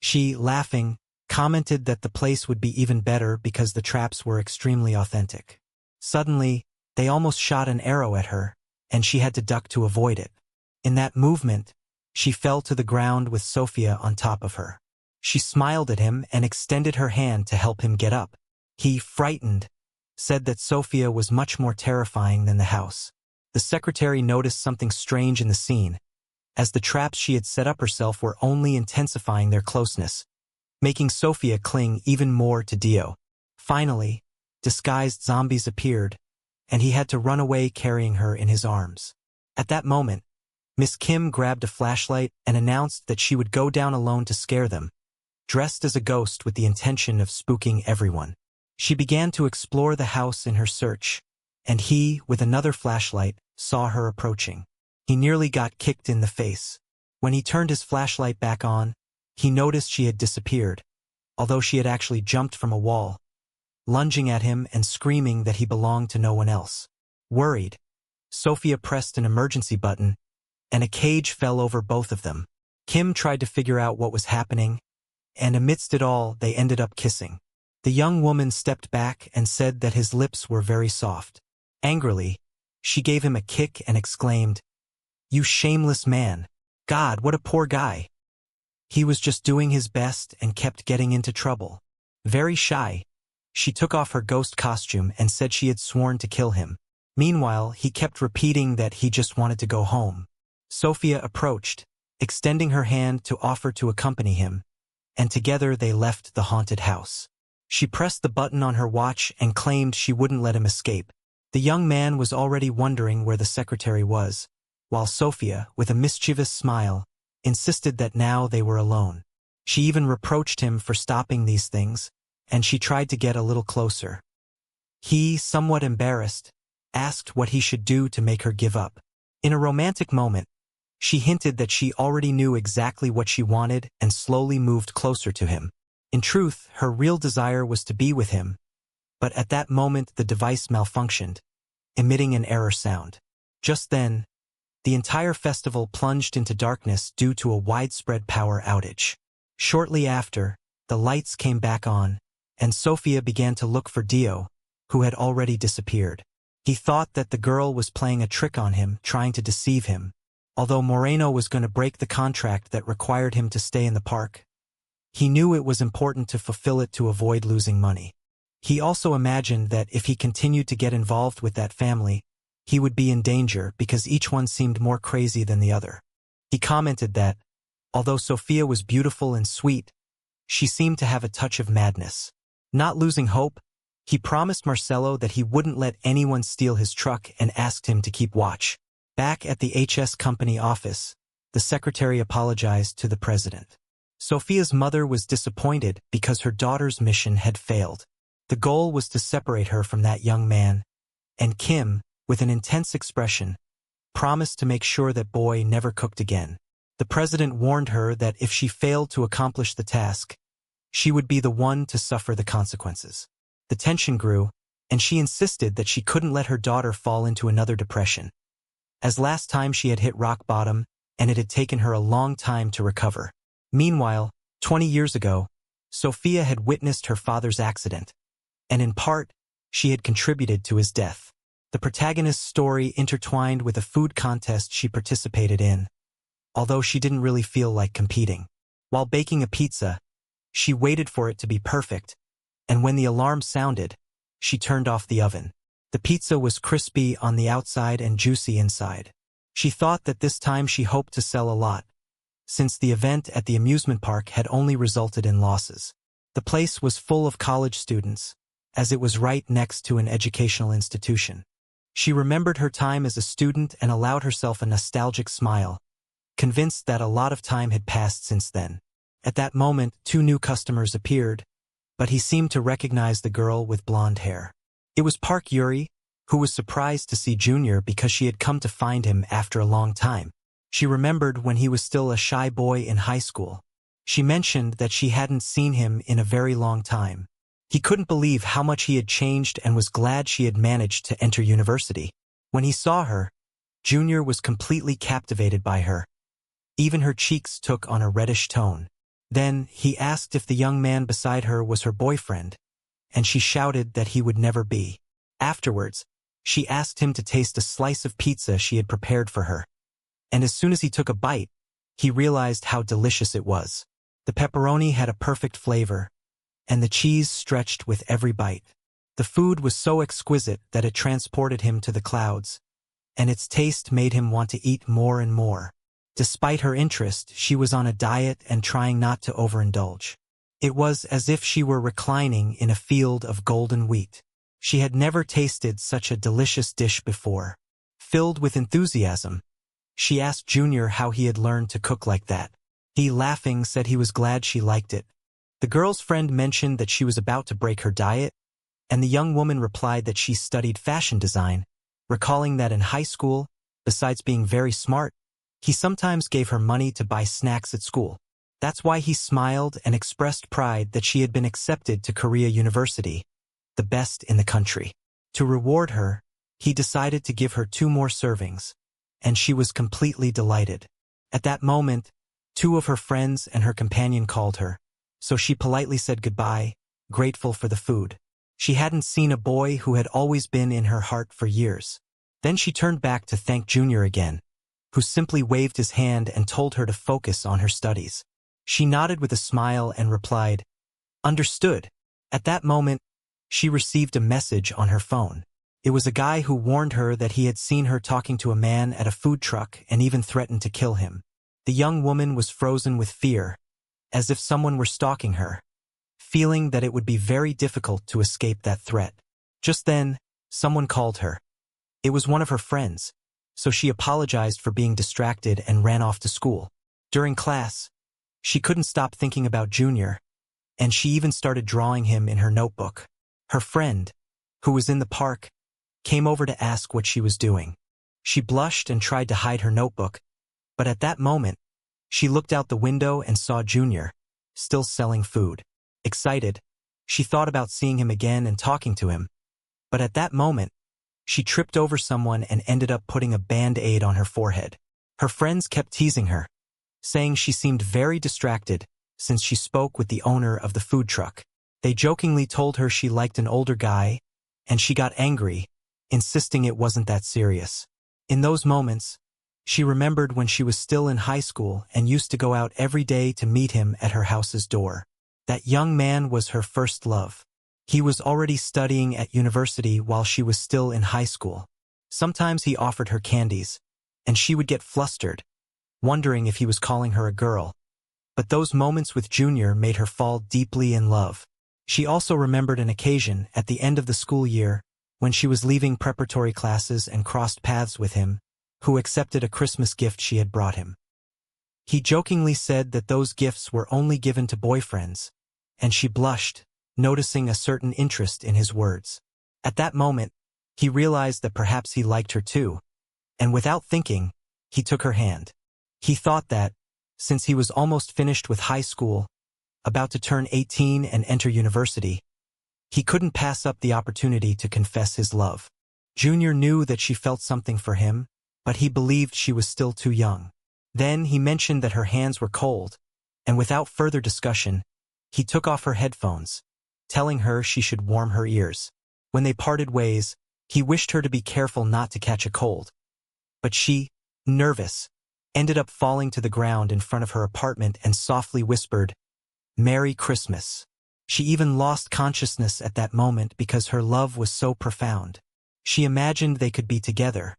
She, laughing, commented that the place would be even better because the traps were extremely authentic. Suddenly, they almost shot an arrow at her, and she had to duck to avoid it. In that movement, she fell to the ground with Sophia on top of her. She smiled at him and extended her hand to help him get up. He, frightened, said that Sophia was much more terrifying than the house. The secretary noticed something strange in the scene, as the traps she had set up herself were only intensifying their closeness, making Sophia cling even more to Dio. Finally, disguised zombies appeared, and he had to run away carrying her in his arms. At that moment, Miss Kim grabbed a flashlight and announced that she would go down alone to scare them, dressed as a ghost with the intention of spooking everyone. She began to explore the house in her search, and he, with another flashlight, saw her approaching. He nearly got kicked in the face. When he turned his flashlight back on, he noticed she had disappeared, although she had actually jumped from a wall, lunging at him and screaming that he belonged to no one else. Worried, Sophia pressed an emergency button, and a cage fell over both of them. Kim tried to figure out what was happening, and amidst it all they ended up kissing. The young woman stepped back and said that his lips were very soft. Angrily, she gave him a kick and exclaimed, "You shameless man! God, what a poor guy! He was just doing his best and kept getting into trouble." Very shy, she took off her ghost costume and said she had sworn to kill him. Meanwhile, he kept repeating that he just wanted to go home. Sophia approached, extending her hand to offer to accompany him, and together they left the haunted house. She pressed the button on her watch and claimed she wouldn't let him escape. The young man was already wondering where the secretary was, while Sophia, with a mischievous smile, insisted that now they were alone. She even reproached him for stopping these things, and she tried to get a little closer. He, somewhat embarrassed, asked what he should do to make her give up. In a romantic moment, she hinted that she already knew exactly what she wanted and slowly moved closer to him. In truth, her real desire was to be with him, but at that moment the device malfunctioned, emitting an error sound. Just then, the entire festival plunged into darkness due to a widespread power outage. Shortly after, the lights came back on, and Sophia began to look for Dio, who had already disappeared. He thought that the girl was playing a trick on him, trying to deceive him, although Moreno was going to break the contract that required him to stay in the park. He knew it was important to fulfill it to avoid losing money. He also imagined that if he continued to get involved with that family, he would be in danger because each one seemed more crazy than the other. He commented that, although Sophia was beautiful and sweet, she seemed to have a touch of madness. Not losing hope, he promised Marcelo that he wouldn't let anyone steal his truck and asked him to keep watch. Back at the HS Company office, the secretary apologized to the president. Sophia's mother was disappointed because her daughter's mission had failed. The goal was to separate her from that young man, and Kim, with an intense expression, promised to make sure that boy never cooked again. The president warned her that if she failed to accomplish the task, she would be the one to suffer the consequences. The tension grew, and she insisted that she couldn't let her daughter fall into another depression, as last time she had hit rock bottom, and it had taken her a long time to recover. Meanwhile, 20 years ago, Sophia had witnessed her father's accident, and in part, she had contributed to his death. The protagonist's story intertwined with a food contest she participated in, although she didn't really feel like competing. While baking a pizza, she waited for it to be perfect, and when the alarm sounded, she turned off the oven. The pizza was crispy on the outside and juicy inside. She thought that this time she hoped to sell a lot, since the event at the amusement park had only resulted in losses. The place was full of college students, as it was right next to an educational institution. She remembered her time as a student and allowed herself a nostalgic smile, convinced that a lot of time had passed since then. At that moment, 2 new customers appeared, but he seemed to recognize the girl with blonde hair. It was Park Yuri, who was surprised to see Junior because she had come to find him after a long time. She remembered when he was still a shy boy in high school. She mentioned that she hadn't seen him in a very long time. He couldn't believe how much he had changed and was glad she had managed to enter university. When he saw her, Junior was completely captivated by her. Even her cheeks took on a reddish tone. Then, he asked if the young man beside her was her boyfriend, and she shouted that he would never be. Afterwards, she asked him to taste a slice of pizza she had prepared for her. And as soon as he took a bite, he realized how delicious it was. The pepperoni had a perfect flavor, and the cheese stretched with every bite. The food was so exquisite that it transported him to the clouds, and its taste made him want to eat more and more. Despite her interest, she was on a diet and trying not to overindulge. It was as if she were reclining in a field of golden wheat. She had never tasted such a delicious dish before. Filled with enthusiasm, she asked Junior how he had learned to cook like that. He, laughing, said he was glad she liked it. The girl's friend mentioned that she was about to break her diet, and the young woman replied that she studied fashion design, recalling that in high school, besides being very smart, he sometimes gave her money to buy snacks at school. That's why he smiled and expressed pride that she had been accepted to Korea University, the best in the country. To reward her, he decided to give her 2 more servings, and she was completely delighted. At that moment, 2 of her friends and her companion called her, so she politely said goodbye, grateful for the food. She hadn't seen a boy who had always been in her heart for years. Then she turned back to thank Junior again, who simply waved his hand and told her to focus on her studies. She nodded with a smile and replied, "Understood." At that moment, she received a message on her phone. It was a guy who warned her that he had seen her talking to a man at a food truck and even threatened to kill him. The young woman was frozen with fear, as if someone were stalking her, feeling that it would be very difficult to escape that threat. Just then, someone called her. It was one of her friends, so she apologized for being distracted and ran off to school. During class, she couldn't stop thinking about Junior, and she even started drawing him in her notebook. Her friend, who was in the park, came over to ask what she was doing. She blushed and tried to hide her notebook, but at that moment, she looked out the window and saw Junior, still selling food. Excited, she thought about seeing him again and talking to him, but at that moment, she tripped over someone and ended up putting a band-aid on her forehead. Her friends kept teasing her, saying she seemed very distracted since she spoke with the owner of the food truck. They jokingly told her she liked an older guy, and she got angry, insisting it wasn't that serious. In those moments, she remembered when she was still in high school and used to go out every day to meet him at her house's door. That young man was her first love. He was already studying at university while she was still in high school. Sometimes he offered her candies, and she would get flustered, wondering if he was calling her a girl. But those moments with Junior made her fall deeply in love. She also remembered an occasion at the end of the school year when she was leaving preparatory classes and crossed paths with him, who accepted a Christmas gift she had brought him. He jokingly said that those gifts were only given to boyfriends, and she blushed, noticing a certain interest in his words. At that moment, he realized that perhaps he liked her too, and without thinking, he took her hand. He thought that, since he was almost finished with high school, about to turn 18 and enter university, he couldn't pass up the opportunity to confess his love. Junior knew that she felt something for him, but he believed she was still too young. Then he mentioned that her hands were cold, and without further discussion, he took off her headphones, telling her she should warm her ears. When they parted ways, he wished her to be careful not to catch a cold. But she, nervous, ended up falling to the ground in front of her apartment and softly whispered, "Merry Christmas." She even lost consciousness at that moment because her love was so profound. She imagined they could be together,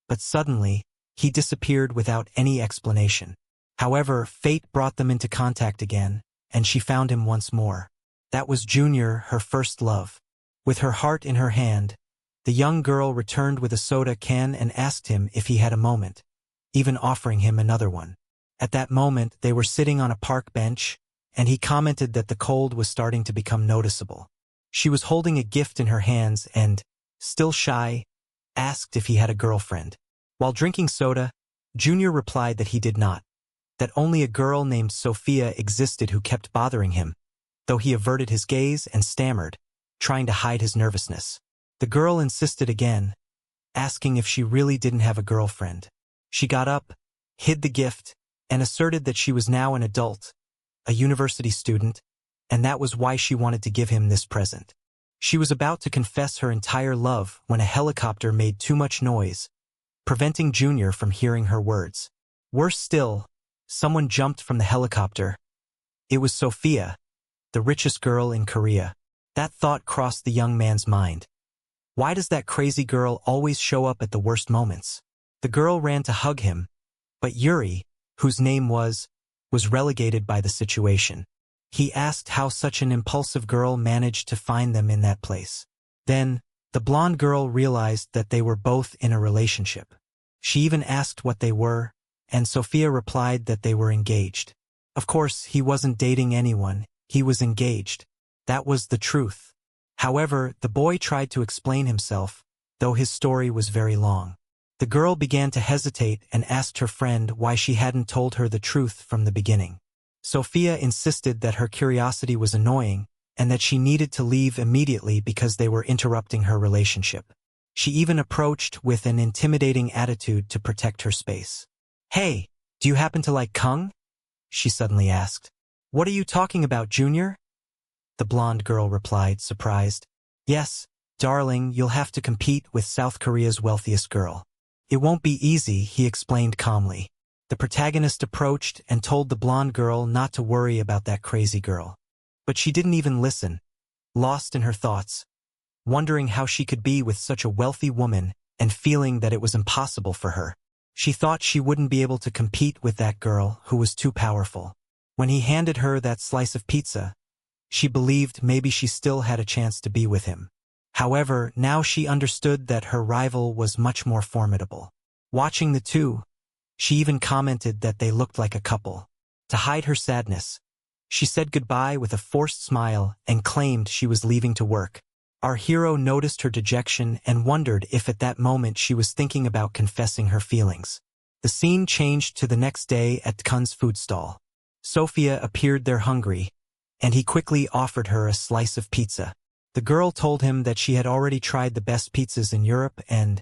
but suddenly, he disappeared without any explanation. However, fate brought them into contact again, and she found him once more. That was Junior, her first love. With her heart in her hand, the young girl returned with a soda can and asked him if he had a moment, even offering him another one. At that moment, they were sitting on a park bench, and he commented that the cold was starting to become noticeable. She was holding a gift in her hands and, still shy, asked if he had a girlfriend. While drinking soda, Junior replied that he did not, that only a girl named Sophia existed who kept bothering him, though he averted his gaze and stammered, trying to hide his nervousness. The girl insisted again, asking if she really didn't have a girlfriend. She got up, hid the gift, and asserted that she was now an adult, a university student, and that was why she wanted to give him this present. She was about to confess her entire love when a helicopter made too much noise, preventing Junior from hearing her words. Worse still, someone jumped from the helicopter. It was Sophia, the richest girl in Korea. That thought crossed the young man's mind. Why does that crazy girl always show up at the worst moments? The girl ran to hug him, but Yuri, whose name was relegated by the situation. He asked how such an impulsive girl managed to find them in that place. Then, the blonde girl realized that they were both in a relationship. She even asked what they were, and Sophia replied that they were engaged. Of course, he wasn't dating anyone, he was engaged. That was the truth. However, the boy tried to explain himself, though his story was very long. The girl began to hesitate and asked her friend why she hadn't told her the truth from the beginning. Sophia insisted that her curiosity was annoying and that she needed to leave immediately because they were interrupting her relationship. She even approached with an intimidating attitude to protect her space. "Hey, do you happen to like Kung?" she suddenly asked. What are you talking about, Junior? The blonde girl replied, surprised. Yes, darling, you'll have to compete with South Korea's wealthiest girl. It won't be easy, he explained calmly. The protagonist approached and told the blonde girl not to worry about that crazy girl. But she didn't even listen, lost in her thoughts, wondering how she could be with such a wealthy woman and feeling that it was impossible for her. She thought she wouldn't be able to compete with that girl who was too powerful. When he handed her that slice of pizza, she believed maybe she still had a chance to be with him. However, now she understood that her rival was much more formidable. Watching the two, she even commented that they looked like a couple. To hide her sadness, she said goodbye with a forced smile and claimed she was leaving to work. Our hero noticed her dejection and wondered if at that moment she was thinking about confessing her feelings. The scene changed to the next day at Kun's food stall. Sophia appeared there hungry, and he quickly offered her a slice of pizza. The girl told him that she had already tried the best pizzas in Europe and,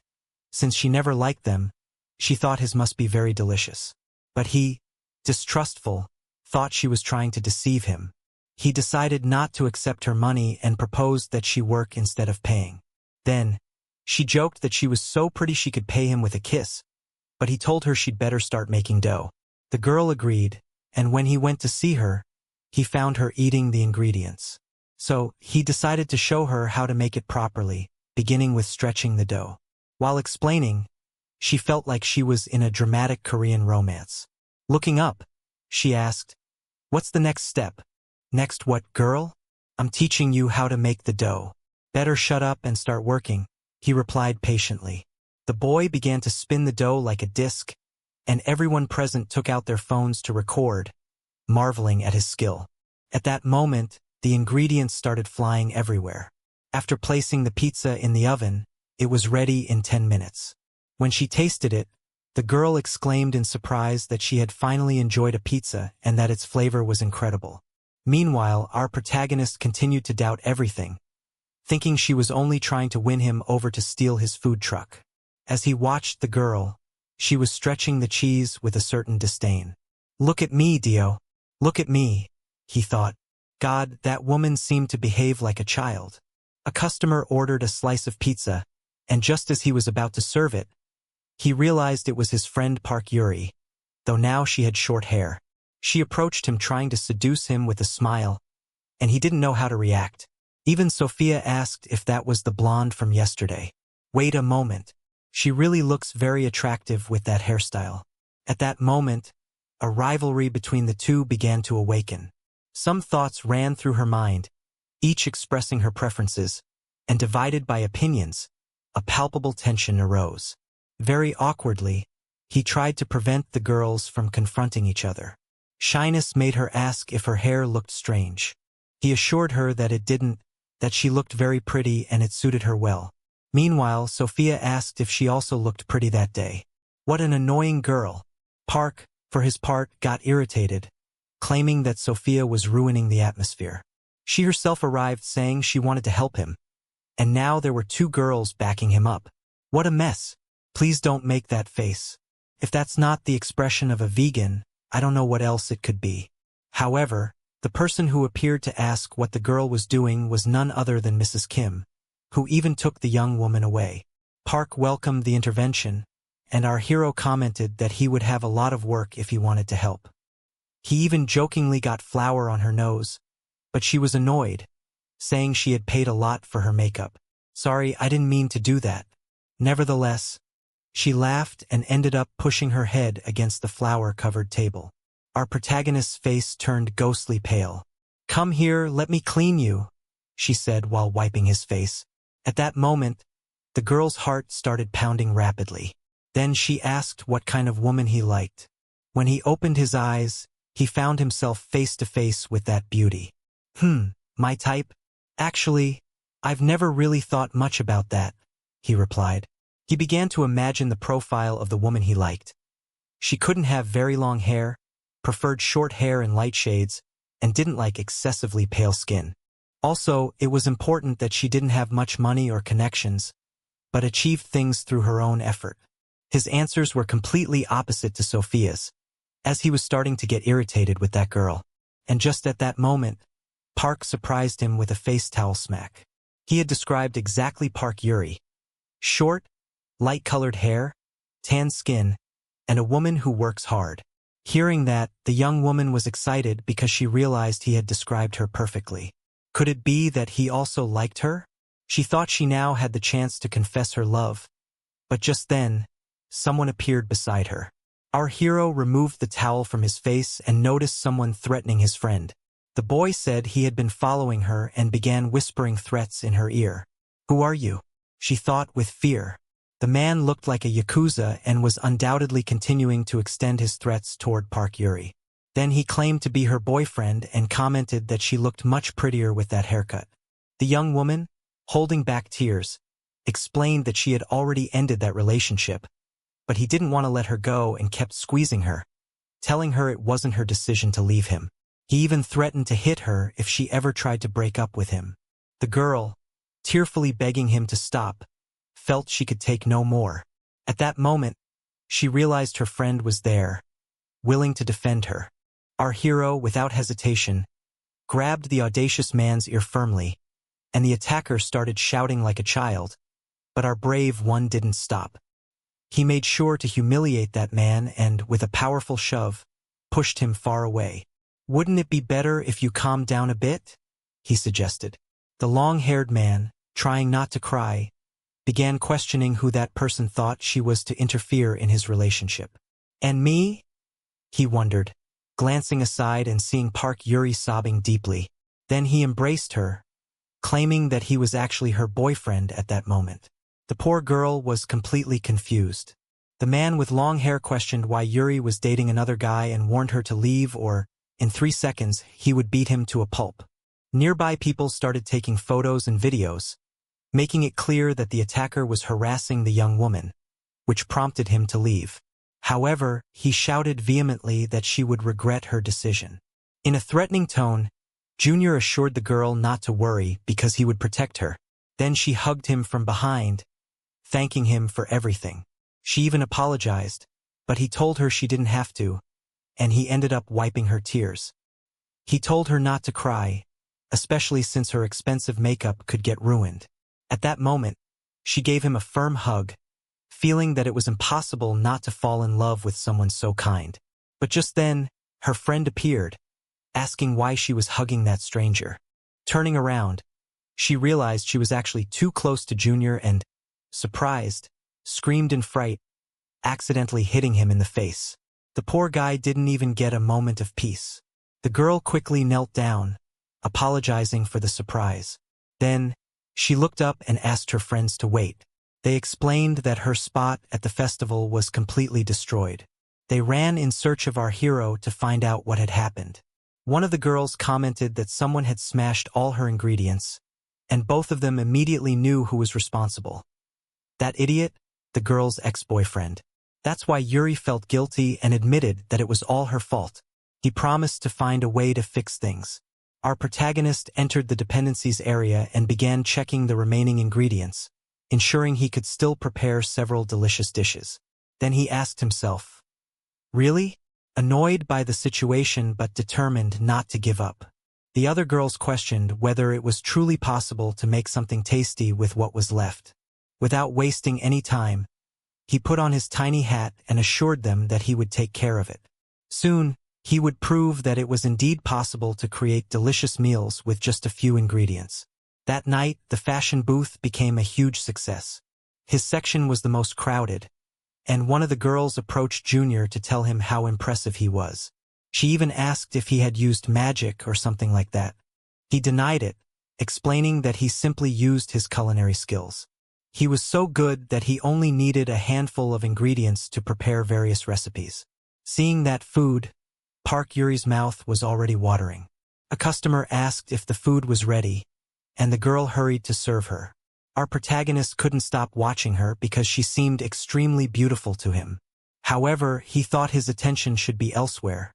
since she never liked them, she thought his must be very delicious. But he, distrustful, thought she was trying to deceive him. He decided not to accept her money and proposed that she work instead of paying. Then, she joked that she was so pretty she could pay him with a kiss, but he told her she'd better start making dough. The girl agreed, and when he went to see her, he found her eating the ingredients. So, he decided to show her how to make it properly, beginning with stretching the dough. While explaining, she felt like she was in a dramatic Korean romance. Looking up, she asked, "What's the next step?" "Next what, girl? I'm teaching you how to make the dough. Better shut up and start working," he replied patiently. The boy began to spin the dough like a disc, and everyone present took out their phones to record, marveling at his skill. At that moment, the ingredients started flying everywhere. After placing the pizza in the oven, it was ready in 10 minutes. When she tasted it, the girl exclaimed in surprise that she had finally enjoyed a pizza and that its flavor was incredible. Meanwhile, our protagonist continued to doubt everything, thinking she was only trying to win him over to steal his food truck. As he watched the girl, she was stretching the cheese with a certain disdain. "Look at me, Dio. Look at me," he thought. God, that woman seemed to behave like a child. A customer ordered a slice of pizza, and just as he was about to serve it, he realized it was his friend Park Yuri, though now she had short hair. She approached him trying to seduce him with a smile, and he didn't know how to react. Even Sophia asked if that was the blonde from yesterday. Wait a moment. She really looks very attractive with that hairstyle. At that moment, a rivalry between the two began to awaken. Some thoughts ran through her mind, each expressing her preferences, and divided by opinions, a palpable tension arose. Very awkwardly, he tried to prevent the girls from confronting each other. Shyness made her ask if her hair looked strange. He assured her that it didn't, that she looked very pretty and it suited her well. Meanwhile, Sophia asked if she also looked pretty that day. What an annoying girl. Park, for his part, got irritated, claiming that Sophia was ruining the atmosphere. She herself arrived saying she wanted to help him, and now there were two girls backing him up. What a mess. Please don't make that face. If that's not the expression of a vegan, I don't know what else it could be. However, the person who appeared to ask what the girl was doing was none other than Mrs. Kim, who even took the young woman away. Park welcomed the intervention, and our hero commented that he would have a lot of work if he wanted to help. He even jokingly got flour on her nose, but she was annoyed, saying she had paid a lot for her makeup. "Sorry, I didn't mean to do that." Nevertheless, she laughed and ended up pushing her head against the flour-covered table. Our protagonist's face turned ghostly pale. "Come here, let me clean you," she said while wiping his face. At that moment, the girl's heart started pounding rapidly. Then she asked what kind of woman he liked. When he opened his eyes, he found himself face to face with that beauty. My type? Actually, I've never really thought much about that," he replied. He began to imagine the profile of the woman he liked. She couldn't have very long hair, preferred short hair and light shades, and didn't like excessively pale skin. Also, it was important that she didn't have much money or connections, but achieved things through her own effort. His answers were completely opposite to Sophia's, as he was starting to get irritated with that girl. And just at that moment, Park surprised him with a face towel smack. He had described exactly Park Yuri. Short, light-colored hair, tan skin, and a woman who works hard. Hearing that, the young woman was excited because she realized he had described her perfectly. Could it be that he also liked her? She thought she now had the chance to confess her love. But just then, someone appeared beside her. Our hero removed the towel from his face and noticed someone threatening his friend. The boy said he had been following her and began whispering threats in her ear. "Who are you?" she thought with fear. The man looked like a yakuza and was undoubtedly continuing to extend his threats toward Park Yuri. Then he claimed to be her boyfriend and commented that she looked much prettier with that haircut. The young woman, holding back tears, explained that she had already ended that relationship, but he didn't want to let her go and kept squeezing her, telling her it wasn't her decision to leave him. He even threatened to hit her if she ever tried to break up with him. The girl, tearfully begging him to stop, felt she could take no more. At that moment, she realized her friend was there, willing to defend her. Our hero, without hesitation, grabbed the audacious man's ear firmly, and the attacker started shouting like a child, but our brave one didn't stop. He made sure to humiliate that man and, with a powerful shove, pushed him far away. "Wouldn't it be better if you calmed down a bit?" he suggested. The long-haired man, trying not to cry, began questioning who that person thought she was to interfere in his relationship. "And me?" he wondered, glancing aside and seeing Park Yuri sobbing deeply. Then he embraced her, claiming that he was actually her boyfriend at that moment. The poor girl was completely confused. The man with long hair questioned why Yuri was dating another guy and warned her to leave or, in 3 seconds, he would beat him to a pulp. Nearby people started taking photos and videos, making it clear that the attacker was harassing the young woman, which prompted him to leave. However, he shouted vehemently that she would regret her decision. In a threatening tone, Junior assured the girl not to worry because he would protect her. Then she hugged him from behind, thanking him for everything. She even apologized, but he told her she didn't have to, and he ended up wiping her tears. He told her not to cry, especially since her expensive makeup could get ruined. At that moment, she gave him a firm hug, feeling that it was impossible not to fall in love with someone so kind. But just then, her friend appeared, asking why she was hugging that stranger. Turning around, she realized she was actually too close to Junior and, surprised, screamed in fright, accidentally hitting him in the face. The poor guy didn't even get a moment of peace. The girl quickly knelt down, apologizing for the surprise. Then, she looked up and asked her friends to wait. They explained that her spot at the festival was completely destroyed. They ran in search of our hero to find out what had happened. One of the girls commented that someone had smashed all her ingredients, and both of them immediately knew who was responsible. That idiot, the girl's ex-boyfriend. That's why Yuri felt guilty and admitted that it was all her fault. He promised to find a way to fix things. Our protagonist entered the dependencies area and began checking the remaining ingredients, ensuring he could still prepare several delicious dishes. Then he asked himself, "Really?" Annoyed by the situation but determined not to give up. The other girls questioned whether it was truly possible to make something tasty with what was left. Without wasting any time, he put on his tiny hat and assured them that he would take care of it. Soon, he would prove that it was indeed possible to create delicious meals with just a few ingredients. That night, the fashion booth became a huge success. His section was the most crowded, and one of the girls approached Junior to tell him how impressive he was. She even asked if he had used magic or something like that. He denied it, explaining that he simply used his culinary skills. He was so good that he only needed a handful of ingredients to prepare various recipes. Seeing that food, Park Yuri's mouth was already watering. A customer asked if the food was ready, and the girl hurried to serve her. Our protagonist couldn't stop watching her because she seemed extremely beautiful to him. However, he thought his attention should be elsewhere,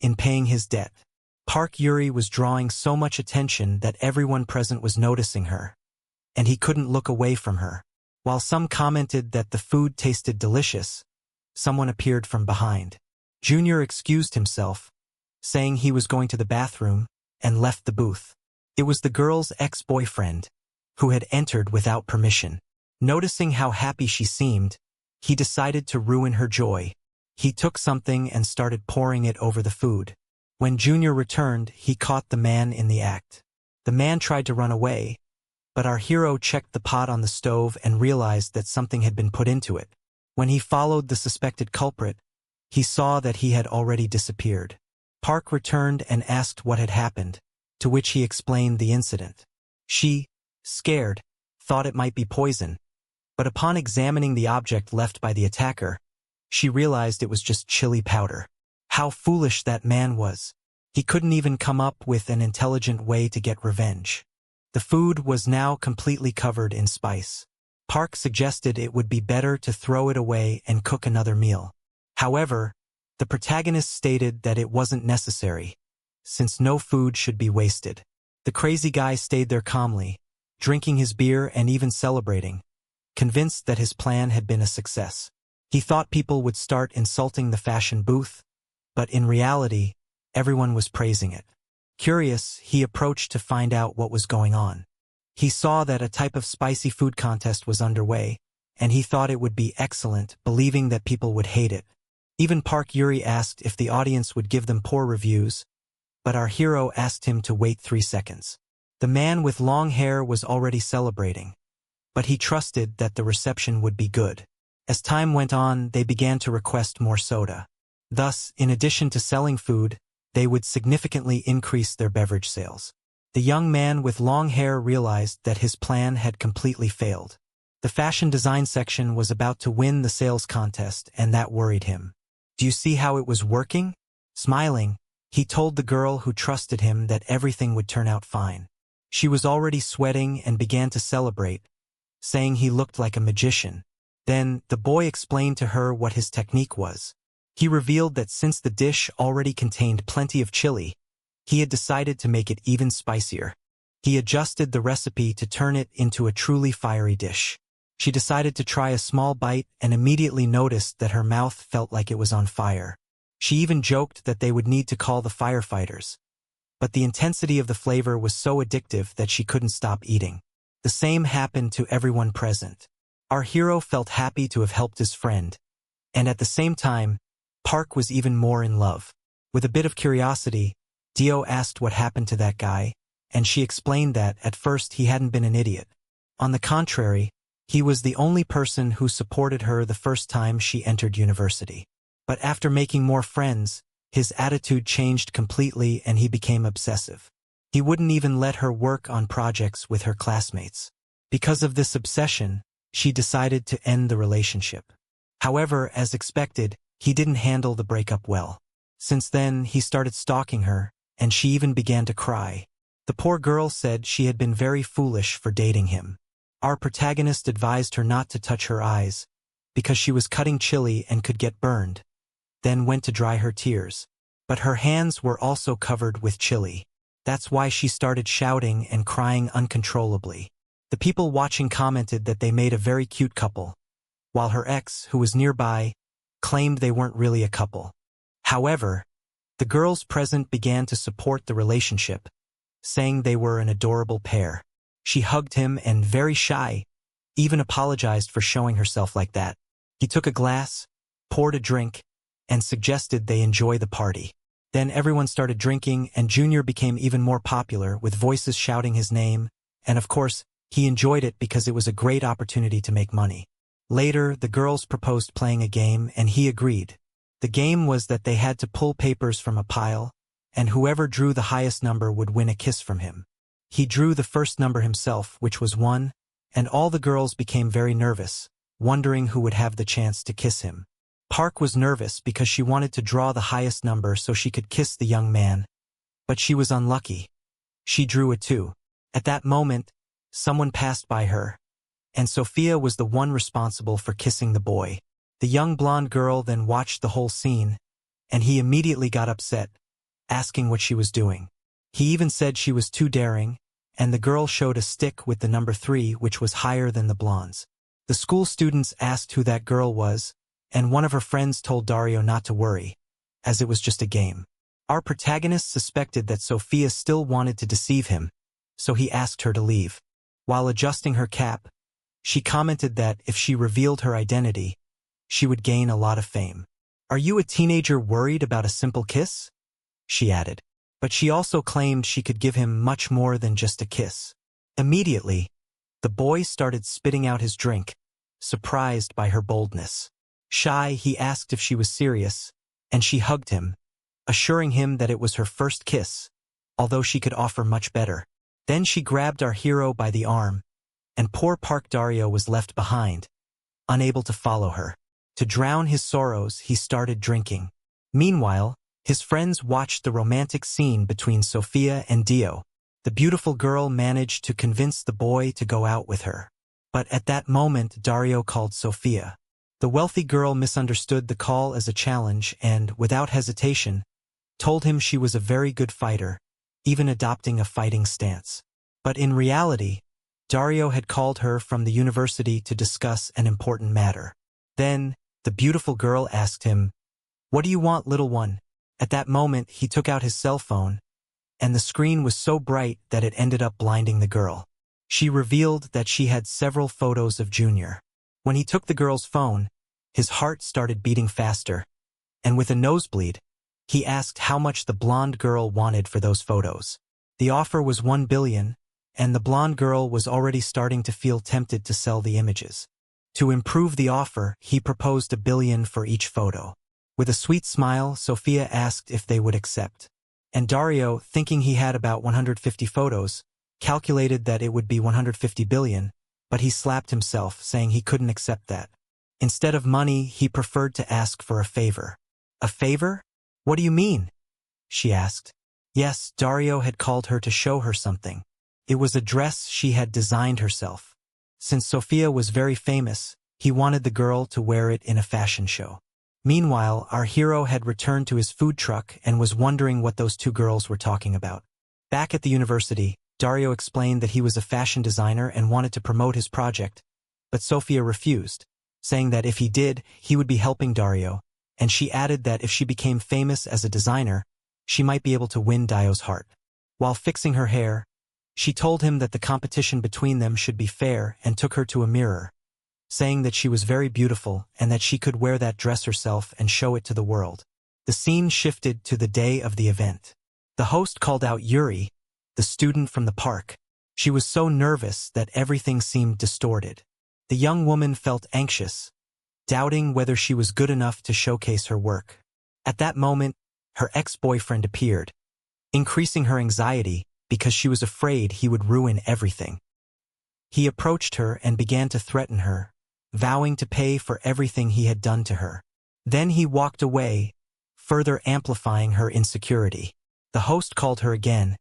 in paying his debt. Park Yuri was drawing so much attention that everyone present was noticing her, and he couldn't look away from her. While some commented that the food tasted delicious, someone appeared from behind. Junior excused himself, saying he was going to the bathroom, and left the booth. It was the girl's ex-boyfriend, who had entered without permission. Noticing how happy she seemed, he decided to ruin her joy. He took something and started pouring it over the food. When Junior returned, he caught the man in the act. The man tried to run away, but our hero checked the pot on the stove and realized that something had been put into it. When he followed the suspected culprit, he saw that he had already disappeared. Park returned and asked what had happened, to which he explained the incident. She, scared, thought it might be poison, but upon examining the object left by the attacker, she realized it was just chili powder. How foolish that man was. He couldn't even come up with an intelligent way to get revenge. The food was now completely covered in spice. Park suggested it would be better to throw it away and cook another meal. However, the protagonist stated that it wasn't necessary, since no food should be wasted. The crazy guy stayed there calmly, drinking his beer and even celebrating, convinced that his plan had been a success. He thought people would start insulting the fashion booth, but in reality, everyone was praising it. Curious, he approached to find out what was going on. He saw that a type of spicy food contest was underway, and he thought it would be excellent, believing that people would hate it. Even Park Yuri asked if the audience would give them poor reviews, but our hero asked him to wait 3 seconds. The man with long hair was already celebrating, but he trusted that the reception would be good. As time went on, they began to request more soda. Thus, in addition to selling food, they would significantly increase their beverage sales. The young man with long hair realized that his plan had completely failed. The fashion design section was about to win the sales contest, and that worried him. Do you see how it was working? Smiling, he told the girl who trusted him that everything would turn out fine. She was already sweating and began to celebrate, saying he looked like a magician. Then, the boy explained to her what his technique was. He revealed that since the dish already contained plenty of chili, he had decided to make it even spicier. He adjusted the recipe to turn it into a truly fiery dish. She decided to try a small bite and immediately noticed that her mouth felt like it was on fire. She even joked that they would need to call the firefighters. But the intensity of the flavor was so addictive that she couldn't stop eating. The same happened to everyone present. Our hero felt happy to have helped his friend, and at the same time, Park was even more in love. With a bit of curiosity, Dio asked what happened to that guy, and she explained that, at first, he hadn't been an idiot. On the contrary, he was the only person who supported her the first time she entered university. But after making more friends, his attitude changed completely and he became obsessive. He wouldn't even let her work on projects with her classmates. Because of this obsession, she decided to end the relationship. However, as expected, he didn't handle the breakup well. Since then, he started stalking her, and she even began to cry. The poor girl said she had been very foolish for dating him. Our protagonist advised her not to touch her eyes, because she was cutting chili and could get burned, then went to dry her tears. But her hands were also covered with chili. That's why she started shouting and crying uncontrollably. The people watching commented that they made a very cute couple, while her ex, who was nearby, claimed they weren't really a couple. However, the girls present began to support the relationship, saying they were an adorable pair. She hugged him and, very shy, even apologized for showing herself like that. He took a glass, poured a drink, and suggested they enjoy the party. Then everyone started drinking and Junior became even more popular, with voices shouting his name, and of course, he enjoyed it because it was a great opportunity to make money. Later, the girls proposed playing a game and he agreed. The game was that they had to pull papers from a pile, and whoever drew the highest number would win a kiss from him. He drew the first number himself, which was 1, and all the girls became very nervous, wondering who would have the chance to kiss him. Park was nervous because she wanted to draw the highest number so she could kiss the young man, but she was unlucky. She drew a 2. At that moment, someone passed by her, and Sophia was the one responsible for kissing the boy. The young blonde girl then watched the whole scene, and he immediately got upset, asking what she was doing. He even said she was too daring, and the girl showed a stick with the number 3, which was higher than the blonde's. The school students asked who that girl was, and one of her friends told Dario not to worry, as it was just a game. Our protagonist suspected that Sophia still wanted to deceive him, so he asked her to leave. While adjusting her cap, she commented that if she revealed her identity, she would gain a lot of fame. "Are you a teenager worried about a simple kiss?" she added. But she also claimed she could give him much more than just a kiss. Immediately, the boy started spitting out his drink, surprised by her boldness. Shy, he asked if she was serious, and she hugged him, assuring him that it was her first kiss, although she could offer much better. Then she grabbed our hero by the arm, and poor Park Dario was left behind, unable to follow her. To drown his sorrows, he started drinking. Meanwhile, his friends watched the romantic scene between Sophia and Dio. The beautiful girl managed to convince the boy to go out with her. But at that moment, Dario called Sophia. The wealthy girl misunderstood the call as a challenge and, without hesitation, told him she was a very good fighter, even adopting a fighting stance. But in reality, Dario had called her from the university to discuss an important matter. Then, the beautiful girl asked him, "What do you want, little one?" At that moment, he took out his cell phone, and the screen was so bright that it ended up blinding the girl. She revealed that she had several photos of Junior. When he took the girl's phone, his heart started beating faster, and with a nosebleed, he asked how much the blonde girl wanted for those photos. The offer was 1 billion, and the blonde girl was already starting to feel tempted to sell the images. To improve the offer, he proposed 1 billion for each photo. With a sweet smile, Sophia asked if they would accept. And Dario, thinking he had about 150 photos, calculated that it would be 150 billion, but he slapped himself, saying he couldn't accept that. Instead of money, he preferred to ask for a favor. "A favor? What do you mean?" she asked. Yes, Dario had called her to show her something. It was a dress she had designed herself. Since Sophia was very famous, he wanted the girl to wear it in a fashion show. Meanwhile, our hero had returned to his food truck and was wondering what those two girls were talking about. Back at the university, Dario explained that he was a fashion designer and wanted to promote his project, but Sophia refused, saying that if he did, he would be helping Dario, and she added that if she became famous as a designer, she might be able to win Dario's heart. While fixing her hair, she told him that the competition between them should be fair and took her to a mirror, saying that she was very beautiful and that she could wear that dress herself and show it to the world. The scene shifted to the day of the event. The host called out Yuri, the student from the park. She was so nervous that everything seemed distorted. The young woman felt anxious, doubting whether she was good enough to showcase her work. At that moment, her ex-boyfriend appeared, increasing her anxiety because she was afraid he would ruin everything. He approached her and began to threaten her, vowing to pay for everything he had done to her. Then he walked away, further amplifying her insecurity. The host called her again,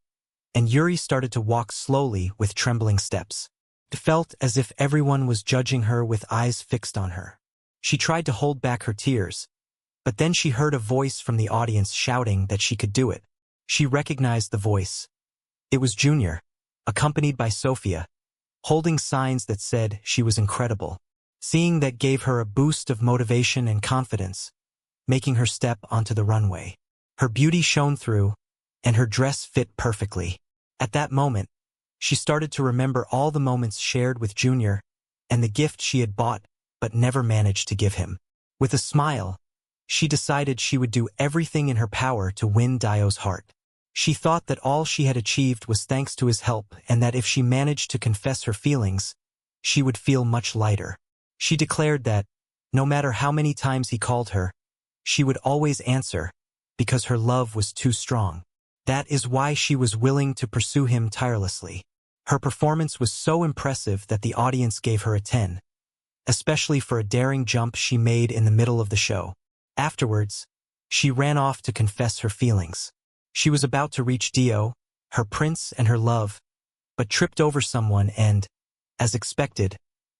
and Yuri started to walk slowly with trembling steps. It felt as if everyone was judging her with eyes fixed on her. She tried to hold back her tears, but then she heard a voice from the audience shouting that she could do it. She recognized the voice. It was Junior, accompanied by Sophia, holding signs that said she was incredible. Seeing that gave her a boost of motivation and confidence, making her step onto the runway. Her beauty shone through, and her dress fit perfectly. At that moment, she started to remember all the moments shared with Junior and the gift she had bought but never managed to give him. With a smile, she decided she would do everything in her power to win Dio's heart. She thought that all she had achieved was thanks to his help and that if she managed to confess her feelings, she would feel much lighter. She declared that, no matter how many times he called her, she would always answer, because her love was too strong. That is why she was willing to pursue him tirelessly. Her performance was so impressive that the audience gave her a 10, especially for a daring jump she made in the middle of the show. Afterwards, she ran off to confess her feelings. She was about to reach Dio, her prince and her love, but tripped over someone and, as expected,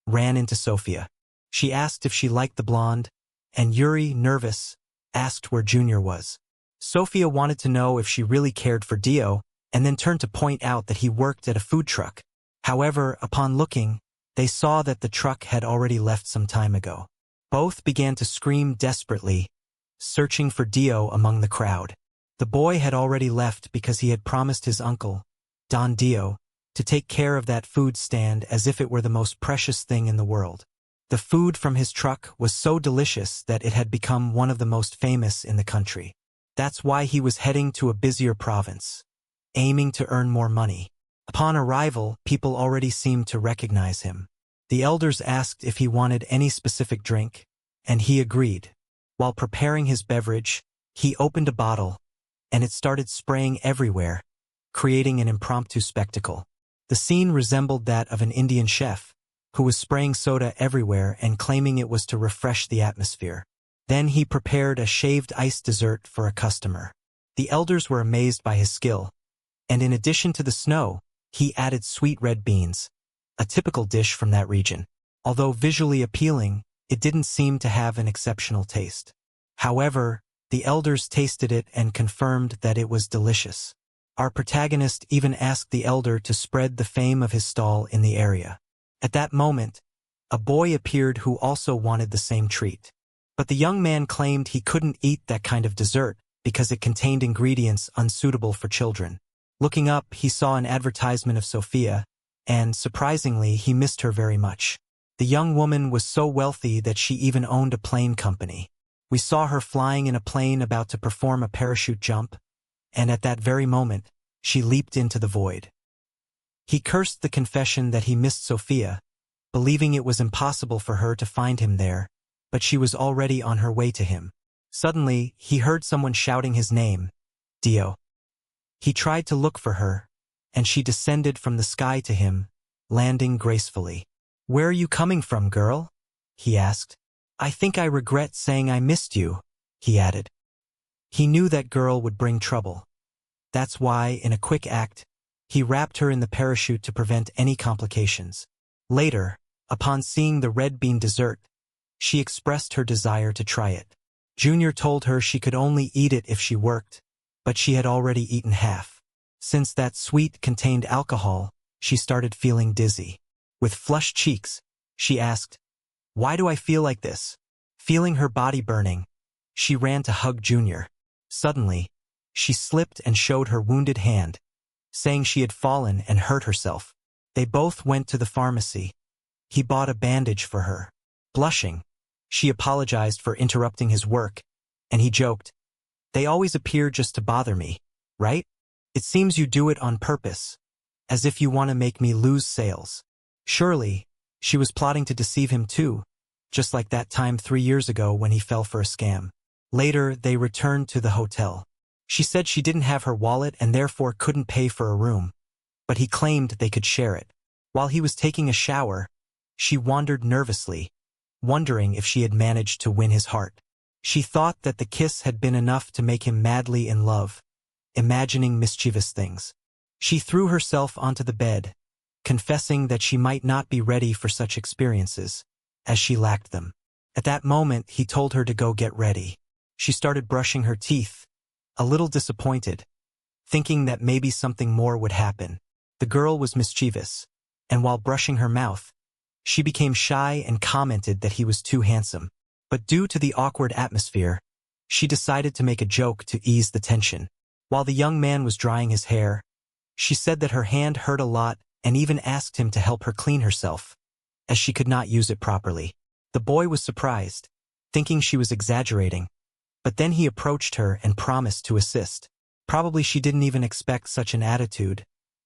ran into Sophia. She asked if she liked the blonde, and Yuri, nervous, asked where Junior was. Sophia wanted to know if she really cared for Dio, and then turned to point out that he worked at a food truck. However, upon looking, they saw that the truck had already left some time ago. Both began to scream desperately, searching for Dio among the crowd. The boy had already left because he had promised his uncle, Don Dio, to take care of that food stand as if it were the most precious thing in the world. The food from his truck was so delicious that it had become one of the most famous in the country. That's why he was heading to a busier province, aiming to earn more money. Upon arrival, people already seemed to recognize him. The elders asked if he wanted any specific drink, and he agreed. While preparing his beverage, he opened a bottle, and it started spraying everywhere, creating an impromptu spectacle. The scene resembled that of an Indian chef, who was spraying soda everywhere and claiming it was to refresh the atmosphere. Then he prepared a shaved ice dessert for a customer. The elders were amazed by his skill, and in addition to the snow, he added sweet red beans, a typical dish from that region. Although visually appealing, it didn't seem to have an exceptional taste. However, the elders tasted it and confirmed that it was delicious. Our protagonist even asked the elder to spread the fame of his stall in the area. At that moment, a boy appeared who also wanted the same treat. But the young man claimed he couldn't eat that kind of dessert because it contained ingredients unsuitable for children. Looking up, he saw an advertisement of Sophia, and, surprisingly, he missed her very much. The young woman was so wealthy that she even owned a plane company. We saw her flying in a plane about to perform a parachute jump, and at that very moment, she leaped into the void. He cursed the confession that he missed Sophia, believing it was impossible for her to find him there, but she was already on her way to him. Suddenly, he heard someone shouting his name, Dio. He tried to look for her, and she descended from the sky to him, landing gracefully. "Where are you coming from, girl?" he asked. "I think I regret saying I missed you," he added. He knew that girl would bring trouble. That's why, in a quick act, he wrapped her in the parachute to prevent any complications. Later, upon seeing the red bean dessert, she expressed her desire to try it. Junior told her she could only eat it if she worked, but she had already eaten half. Since that sweet contained alcohol, she started feeling dizzy. With flushed cheeks, she asked, "Why do I feel like this?" Feeling her body burning, she ran to hug Junior. Suddenly, she slipped and showed her wounded hand, saying she had fallen and hurt herself. They both went to the pharmacy. He bought a bandage for her. Blushing, she apologized for interrupting his work, and he joked, "They always appear just to bother me, right? It seems you do it on purpose, as if you want to make me lose sales." Surely, she was plotting to deceive him too, just like that time 3 years ago when he fell for a scam. Later, they returned to the hotel. She said she didn't have her wallet and therefore couldn't pay for a room, but he claimed they could share it. While he was taking a shower, she wandered nervously, wondering if she had managed to win his heart. She thought that the kiss had been enough to make him madly in love, imagining mischievous things. She threw herself onto the bed, confessing that she might not be ready for such experiences, as she lacked them. At that moment, he told her to go get ready. She started brushing her teeth, a little disappointed, thinking that maybe something more would happen. The girl was mischievous, and while brushing her mouth, she became shy and commented that he was too handsome. But due to the awkward atmosphere, she decided to make a joke to ease the tension. While the young man was drying his hair, she said that her hand hurt a lot and even asked him to help her clean herself, as she could not use it properly. The boy was surprised, thinking she was exaggerating, but then he approached her and promised to assist. Probably she didn't even expect such an attitude,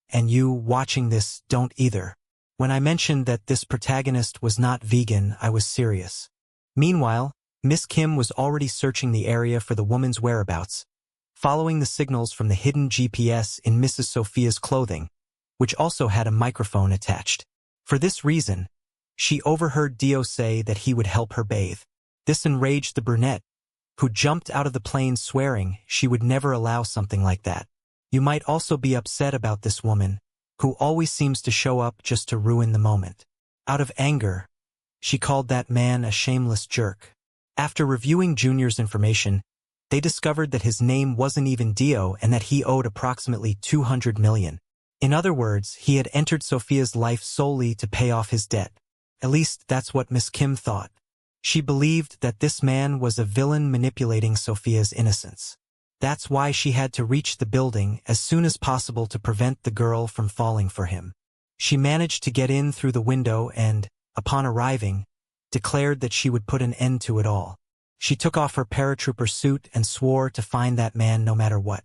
and you, watching this, don't either. When I mentioned that this protagonist was not vegan, I was serious. Meanwhile, Miss Kim was already searching the area for the woman's whereabouts, following the signals from the hidden GPS in Mrs. Sophia's clothing, which also had a microphone attached. For this reason, she overheard Dio say that he would help her bathe. This enraged the brunette, who jumped out of the plane swearing she would never allow something like that. You might also be upset about this woman, who always seems to show up just to ruin the moment. Out of anger, she called that man a shameless jerk. After reviewing Junior's information, they discovered that his name wasn't even Dio and that he owed approximately 200 million. In other words, he had entered Sophia's life solely to pay off his debt. At least that's what Miss Kim thought. She believed that this man was a villain manipulating Sophia's innocence. That's why she had to reach the building as soon as possible to prevent the girl from falling for him. She managed to get in through the window and, upon arriving, declared that she would put an end to it all. She took off her paratrooper suit and swore to find that man no matter what.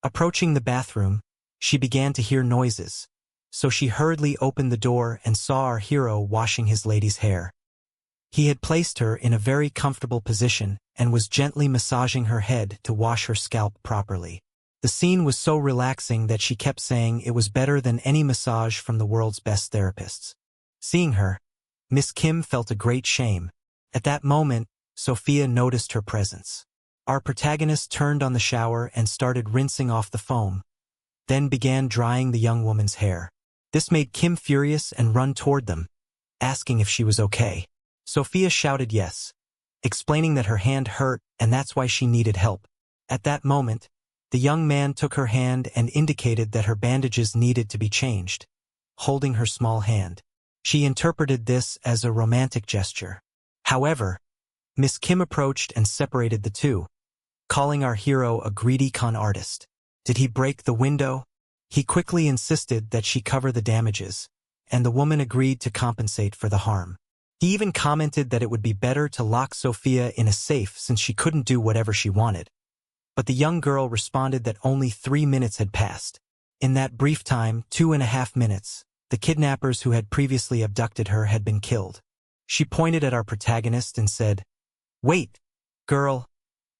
Approaching the bathroom, she began to hear noises, so she hurriedly opened the door and saw our hero washing his lady's hair. He had placed her in a very comfortable position and was gently massaging her head to wash her scalp properly. The scene was so relaxing that she kept saying it was better than any massage from the world's best therapists. Seeing her, Miss Kim felt a great shame. At that moment, Sophia noticed her presence. Our protagonist turned on the shower and started rinsing off the foam, then began drying the young woman's hair. This made Kim furious and run toward them, asking if she was okay. Sophia shouted yes, explaining that her hand hurt and that's why she needed help. At that moment, the young man took her hand and indicated that her bandages needed to be changed, holding her small hand. She interpreted this as a romantic gesture. However, Miss Kim approached and separated the two, calling our hero a greedy con artist. Did he break the window? He quickly insisted that she cover the damages, and the woman agreed to compensate for the harm. He even commented that it would be better to lock Sophia in a safe since she couldn't do whatever she wanted. But the young girl responded that only 3 minutes had passed. In that brief time, 2.5 minutes, the kidnappers who had previously abducted her had been killed. She pointed at our protagonist and said, "Wait, girl,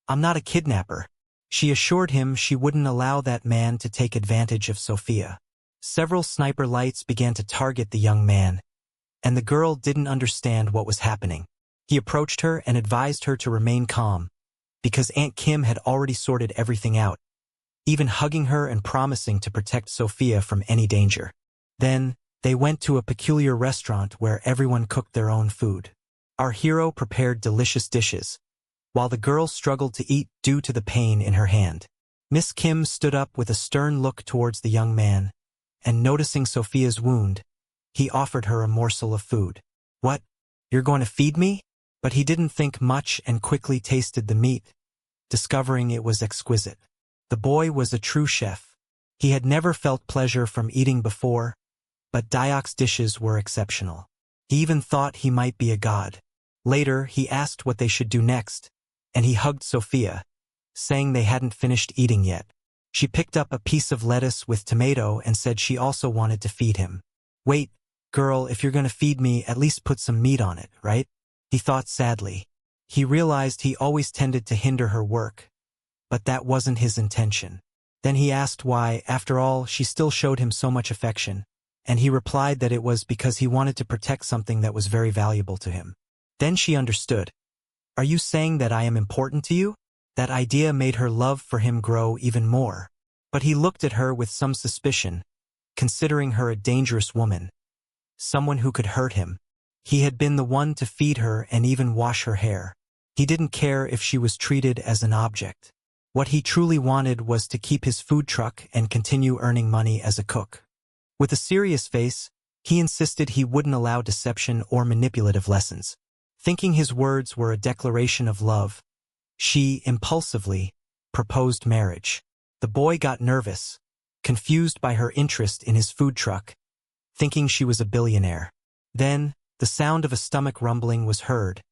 I'm not a kidnapper." She assured him she wouldn't allow that man to take advantage of Sophia. Several sniper lights began to target the young man, and the girl didn't understand what was happening. He approached her and advised her to remain calm, because Aunt Kim had already sorted everything out, even hugging her and promising to protect Sophia from any danger. Then, they went to a peculiar restaurant where everyone cooked their own food. Our hero prepared delicious dishes, while the girl struggled to eat due to the pain in her hand. Miss Kim stood up with a stern look towards the young man, and noticing Sophia's wound, he offered her a morsel of food. "What? You're going to feed me?" But he didn't think much and quickly tasted the meat, discovering it was exquisite. The boy was a true chef. He had never felt pleasure from eating before, but Diok's dishes were exceptional. He even thought he might be a god. Later, he asked what they should do next, and he hugged Sophia, saying they hadn't finished eating yet. She picked up a piece of lettuce with tomato and said she also wanted to feed him. "Wait, girl, if you're going to feed me, at least put some meat on it, right?" He thought sadly. He realized he always tended to hinder her work, but that wasn't his intention. Then he asked why, after all, she still showed him so much affection, and he replied that it was because he wanted to protect something that was very valuable to him. Then she understood. "Are you saying that I am important to you?" That idea made her love for him grow even more. But he looked at her with some suspicion, considering her a dangerous woman, someone who could hurt him. He had been the one to feed her and even wash her hair. He didn't care if she was treated as an object. What he truly wanted was to keep his food truck and continue earning money as a cook. With a serious face, he insisted he wouldn't allow deception or manipulative lessons. Thinking his words were a declaration of love, she, impulsively, proposed marriage. The boy got nervous, confused by her interest in his food truck, thinking she was a billionaire. Then, the sound of a stomach rumbling was heard,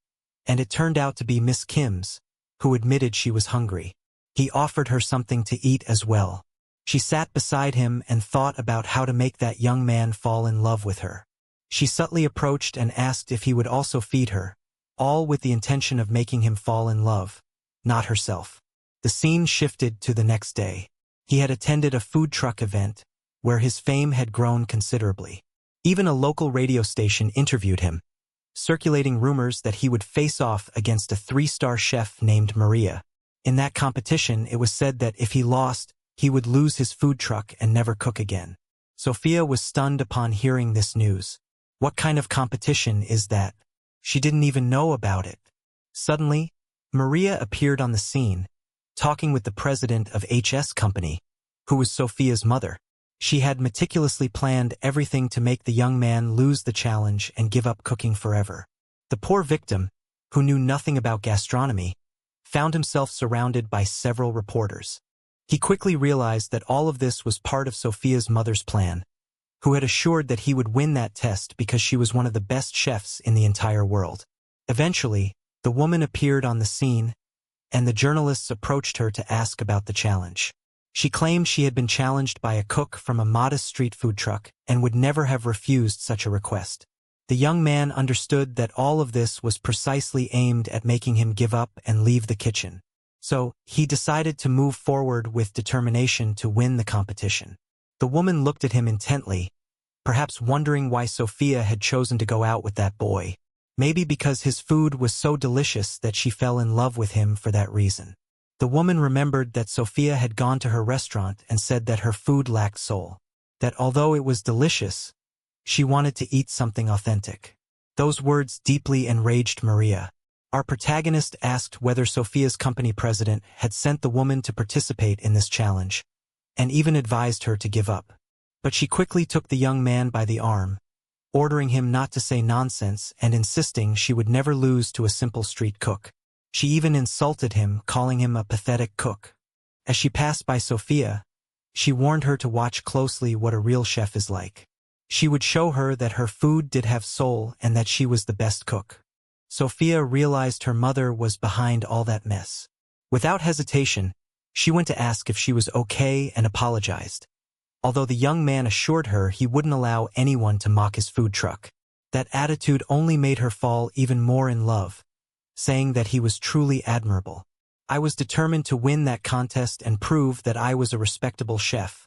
and it turned out to be Miss Kim's, who admitted she was hungry. He offered her something to eat as well. She sat beside him and thought about how to make that young man fall in love with her. She subtly approached and asked if he would also feed her, all with the intention of making him fall in love, not herself. The scene shifted to the next day. He had attended a food truck event, where his fame had grown considerably. Even a local radio station interviewed him, circulating rumors that he would face off against a 3-star chef named Maria. In that competition, it was said that if he lost, he would lose his food truck and never cook again. Sophia was stunned upon hearing this news. What kind of competition is that? She didn't even know about it. Suddenly, Maria appeared on the scene, talking with the president of HS Company, who was Sophia's mother. She had meticulously planned everything to make the young man lose the challenge and give up cooking forever. The poor victim, who knew nothing about gastronomy, found himself surrounded by several reporters. He quickly realized that all of this was part of Sophia's mother's plan, who had assured that he would win that test because she was one of the best chefs in the entire world. Eventually, the woman appeared on the scene, and the journalists approached her to ask about the challenge. She claimed she had been challenged by a cook from a modest street food truck and would never have refused such a request. The young man understood that all of this was precisely aimed at making him give up and leave the kitchen. So, he decided to move forward with determination to win the competition. The woman looked at him intently, perhaps wondering why Sophia had chosen to go out with that boy. Maybe because his food was so delicious that she fell in love with him for that reason. The woman remembered that Sophia had gone to her restaurant and said that her food lacked soul, that although it was delicious, she wanted to eat something authentic. Those words deeply enraged Maria. Our protagonist asked whether Sophia's company president had sent the woman to participate in this challenge, and even advised her to give up. But she quickly took the young man by the arm, ordering him not to say nonsense and insisting she would never lose to a simple street cook. She even insulted him, calling him a pathetic cook. As she passed by Sophia, she warned her to watch closely what a real chef is like. She would show her that her food did have soul and that she was the best cook. Sophia realized her mother was behind all that mess. Without hesitation, she went to ask if she was okay and apologized, although the young man assured her he wouldn't allow anyone to mock his food truck. That attitude only made her fall even more in love, saying that he was truly admirable. I was determined to win that contest and prove that I was a respectable chef.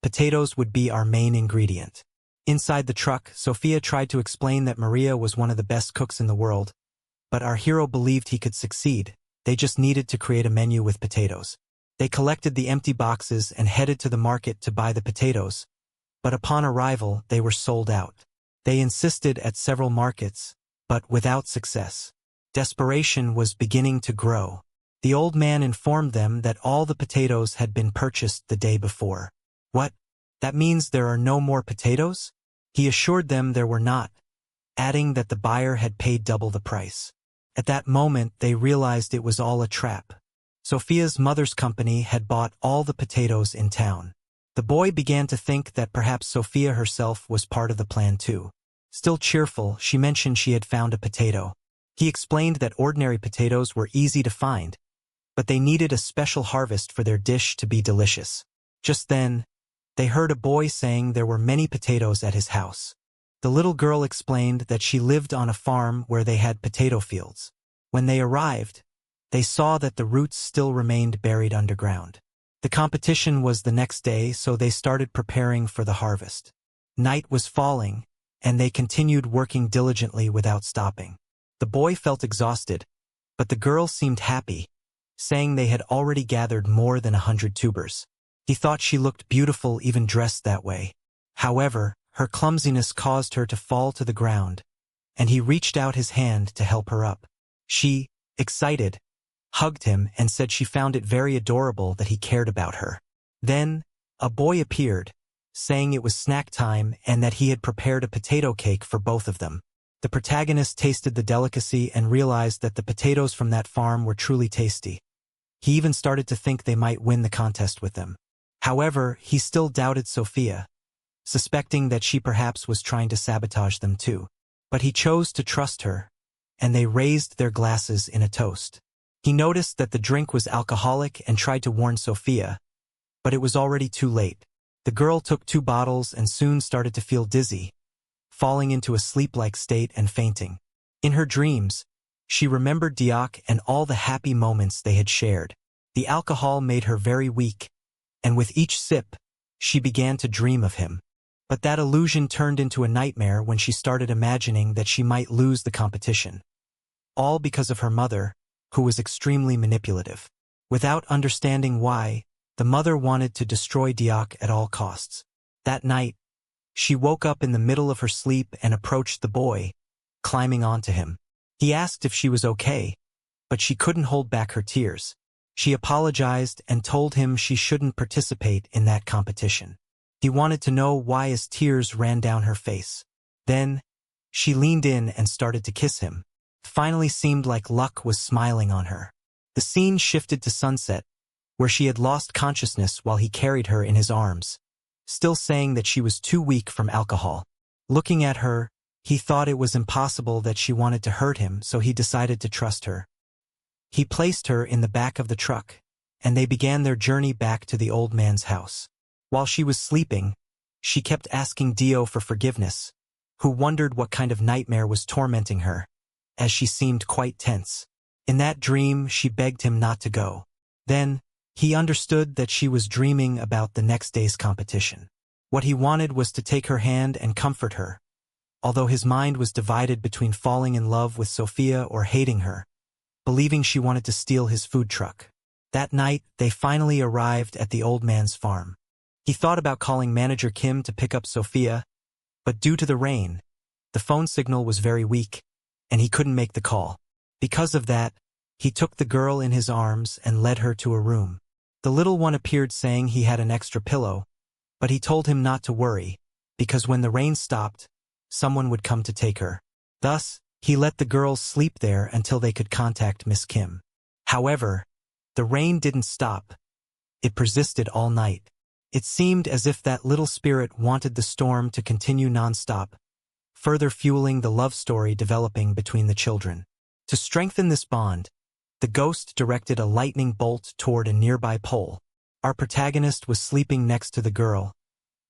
Potatoes would be our main ingredient. Inside the truck, Sophia tried to explain that Maria was one of the best cooks in the world, but our hero believed he could succeed. They just needed to create a menu with potatoes. They collected the empty boxes and headed to the market to buy the potatoes, but upon arrival, they were sold out. They insisted at several markets, but without success. Desperation was beginning to grow. The old man informed them that all the potatoes had been purchased the day before. What? That means there are no more potatoes? He assured them there were not, adding that the buyer had paid double the price. At that moment, they realized it was all a trap. Sophia's mother's company had bought all the potatoes in town. The boy began to think that perhaps Sophia herself was part of the plan too. Still cheerful, she mentioned she had found a potato. He explained that ordinary potatoes were easy to find, but they needed a special harvest for their dish to be delicious. Just then, they heard a boy saying there were many potatoes at his house. The little girl explained that she lived on a farm where they had potato fields. When they arrived, they saw that the roots still remained buried underground. The competition was the next day, so they started preparing for the harvest. Night was falling, and they continued working diligently without stopping. The boy felt exhausted, but the girl seemed happy, saying they had already gathered more than 100 tubers. He thought she looked beautiful even dressed that way. However, her clumsiness caused her to fall to the ground, and he reached out his hand to help her up. She, excited, hugged him and said she found it very adorable that he cared about her. Then, a boy appeared, saying it was snack time and that he had prepared a potato cake for both of them. The protagonist tasted the delicacy and realized that the potatoes from that farm were truly tasty. He even started to think they might win the contest with them. However, he still doubted Sophia, suspecting that she perhaps was trying to sabotage them too. But he chose to trust her, and they raised their glasses in a toast. He noticed that the drink was alcoholic and tried to warn Sophia, but it was already too late. The girl took 2 bottles and soon started to feel dizzy, falling into a sleep-like state and fainting. In her dreams, she remembered Diak and all the happy moments they had shared. The alcohol made her very weak, and with each sip, she began to dream of him. But that illusion turned into a nightmare when she started imagining that she might lose the competition. All because of her mother, who was extremely manipulative. Without understanding why, the mother wanted to destroy Diak at all costs. That night, she woke up in the middle of her sleep and approached the boy, climbing onto him. He asked if she was okay, but she couldn't hold back her tears. She apologized and told him she shouldn't participate in that competition. He wanted to know why as tears ran down her face. Then, she leaned in and started to kiss him. Finally seemed like luck was smiling on her. The scene shifted to sunset, where she had lost consciousness while he carried her in his arms, still saying that she was too weak from alcohol. Looking at her, he thought it was impossible that she wanted to hurt him, so he decided to trust her. He placed her in the back of the truck, and they began their journey back to the old man's house. While she was sleeping, she kept asking Dio for forgiveness, who wondered what kind of nightmare was tormenting her, as she seemed quite tense. In that dream, she begged him not to go. Then, he understood that she was dreaming about the next day's competition. What he wanted was to take her hand and comfort her, although his mind was divided between falling in love with Sophia or hating her, believing she wanted to steal his food truck. That night, they finally arrived at the old man's farm. He thought about calling manager Kim to pick up Sophia, but due to the rain, the phone signal was very weak, and he couldn't make the call. Because of that, he took the girl in his arms and led her to a room. The little one appeared saying he had an extra pillow, but he told him not to worry, because when the rain stopped, someone would come to take her. Thus, he let the girls sleep there until they could contact Miss Kim. However, the rain didn't stop. It persisted all night. It seemed as if that little spirit wanted the storm to continue non-stop, further fueling the love story developing between the children. To strengthen this bond, the ghost directed a lightning bolt toward a nearby pole. Our protagonist was sleeping next to the girl,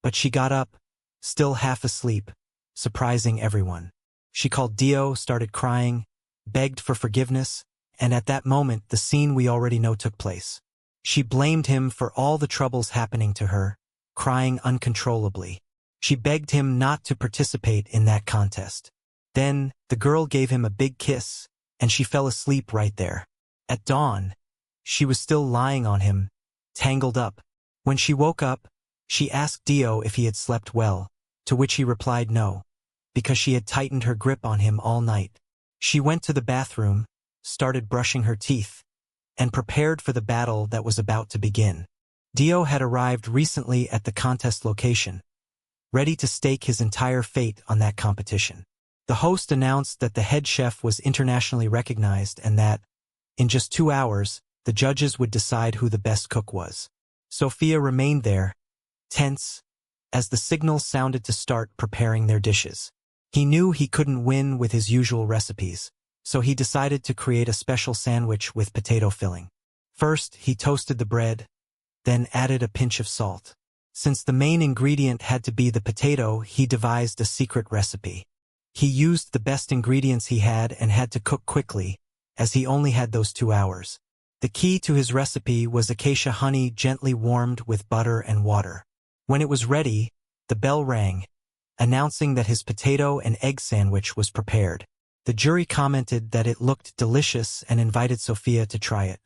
but she got up, still half asleep, surprising everyone. She called Dio, started crying, begged for forgiveness, and at that moment the scene we already know took place. She blamed him for all the troubles happening to her, crying uncontrollably. She begged him not to participate in that contest. Then, the girl gave him a big kiss, and she fell asleep right there. At dawn, she was still lying on him, tangled up. When she woke up, she asked Dio if he had slept well, to which he replied no, because she had tightened her grip on him all night. She went to the bathroom, started brushing her teeth, and prepared for the battle that was about to begin. Dio had arrived recently at the contest location, ready to stake his entire fate on that competition. The host announced that the head chef was internationally recognized and that, in just 2 hours, the judges would decide who the best cook was. Sophia remained there, tense, as the signal sounded to start preparing their dishes. He knew he couldn't win with his usual recipes, so he decided to create a special sandwich with potato filling. First, he toasted the bread, then added a pinch of salt. Since the main ingredient had to be the potato, he devised a secret recipe. He used the best ingredients he had and had to cook quickly, as he only had those 2 hours. The key to his recipe was acacia honey gently warmed with butter and water. When it was ready, the bell rang, announcing that his potato and egg sandwich was prepared. The jury commented that it looked delicious and invited Sophia to try it.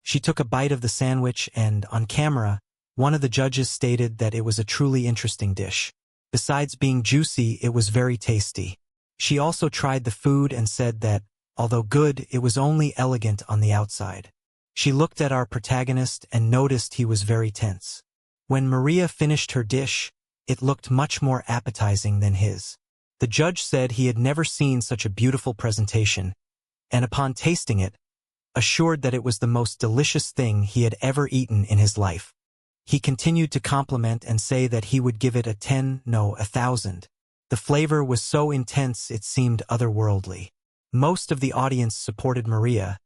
She took a bite of the sandwich and, on camera, one of the judges stated that it was a truly interesting dish. Besides being juicy, it was very tasty. She also tried the food and said that, although good, it was only elegant on the outside. She looked at our protagonist and noticed he was very tense. When Maria finished her dish, it looked much more appetizing than his. The judge said he had never seen such a beautiful presentation, and upon tasting it, assured that it was the most delicious thing he had ever eaten in his life. He continued to compliment and say that he would give it a 10, no, 1,000. The flavor was so intense it seemed otherworldly. Most of the audience supported Maria,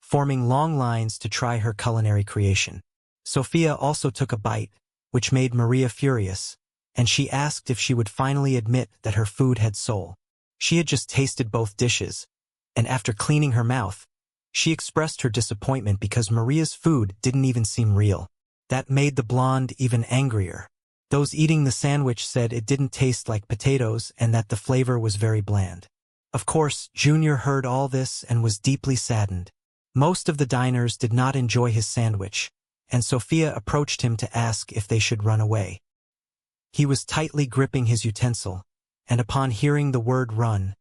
forming long lines to try her culinary creation. Sophia also took a bite, which made Maria furious, and she asked if she would finally admit that her food had soul. She had just tasted both dishes, and after cleaning her mouth, she expressed her disappointment because Maria's food didn't even seem real. That made the blonde even angrier. Those eating the sandwich said it didn't taste like potatoes and that the flavor was very bland. Of course, Junior heard all this and was deeply saddened. Most of the diners did not enjoy his sandwich, and Sophia approached him to ask if they should run away. He was tightly gripping his utensil, and upon hearing the word run,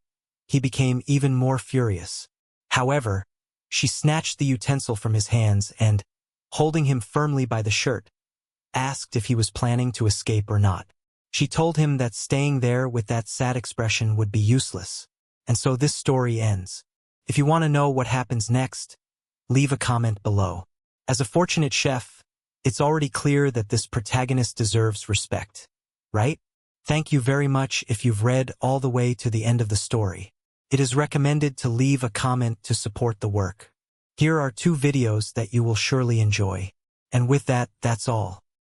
he became even more furious. However, she snatched the utensil from his hands and, holding him firmly by the shirt, asked if he was planning to escape or not. She told him that staying there with that sad expression would be useless, and so this story ends. If you want to know what happens next, leave a comment below. As a fortunate chef, it's already clear that this protagonist deserves respect, right? Thank you very much if you've read all the way to the end of the story. It is recommended to leave a comment to support the work. Here are 2 videos that you will surely enjoy. And with that, that's all.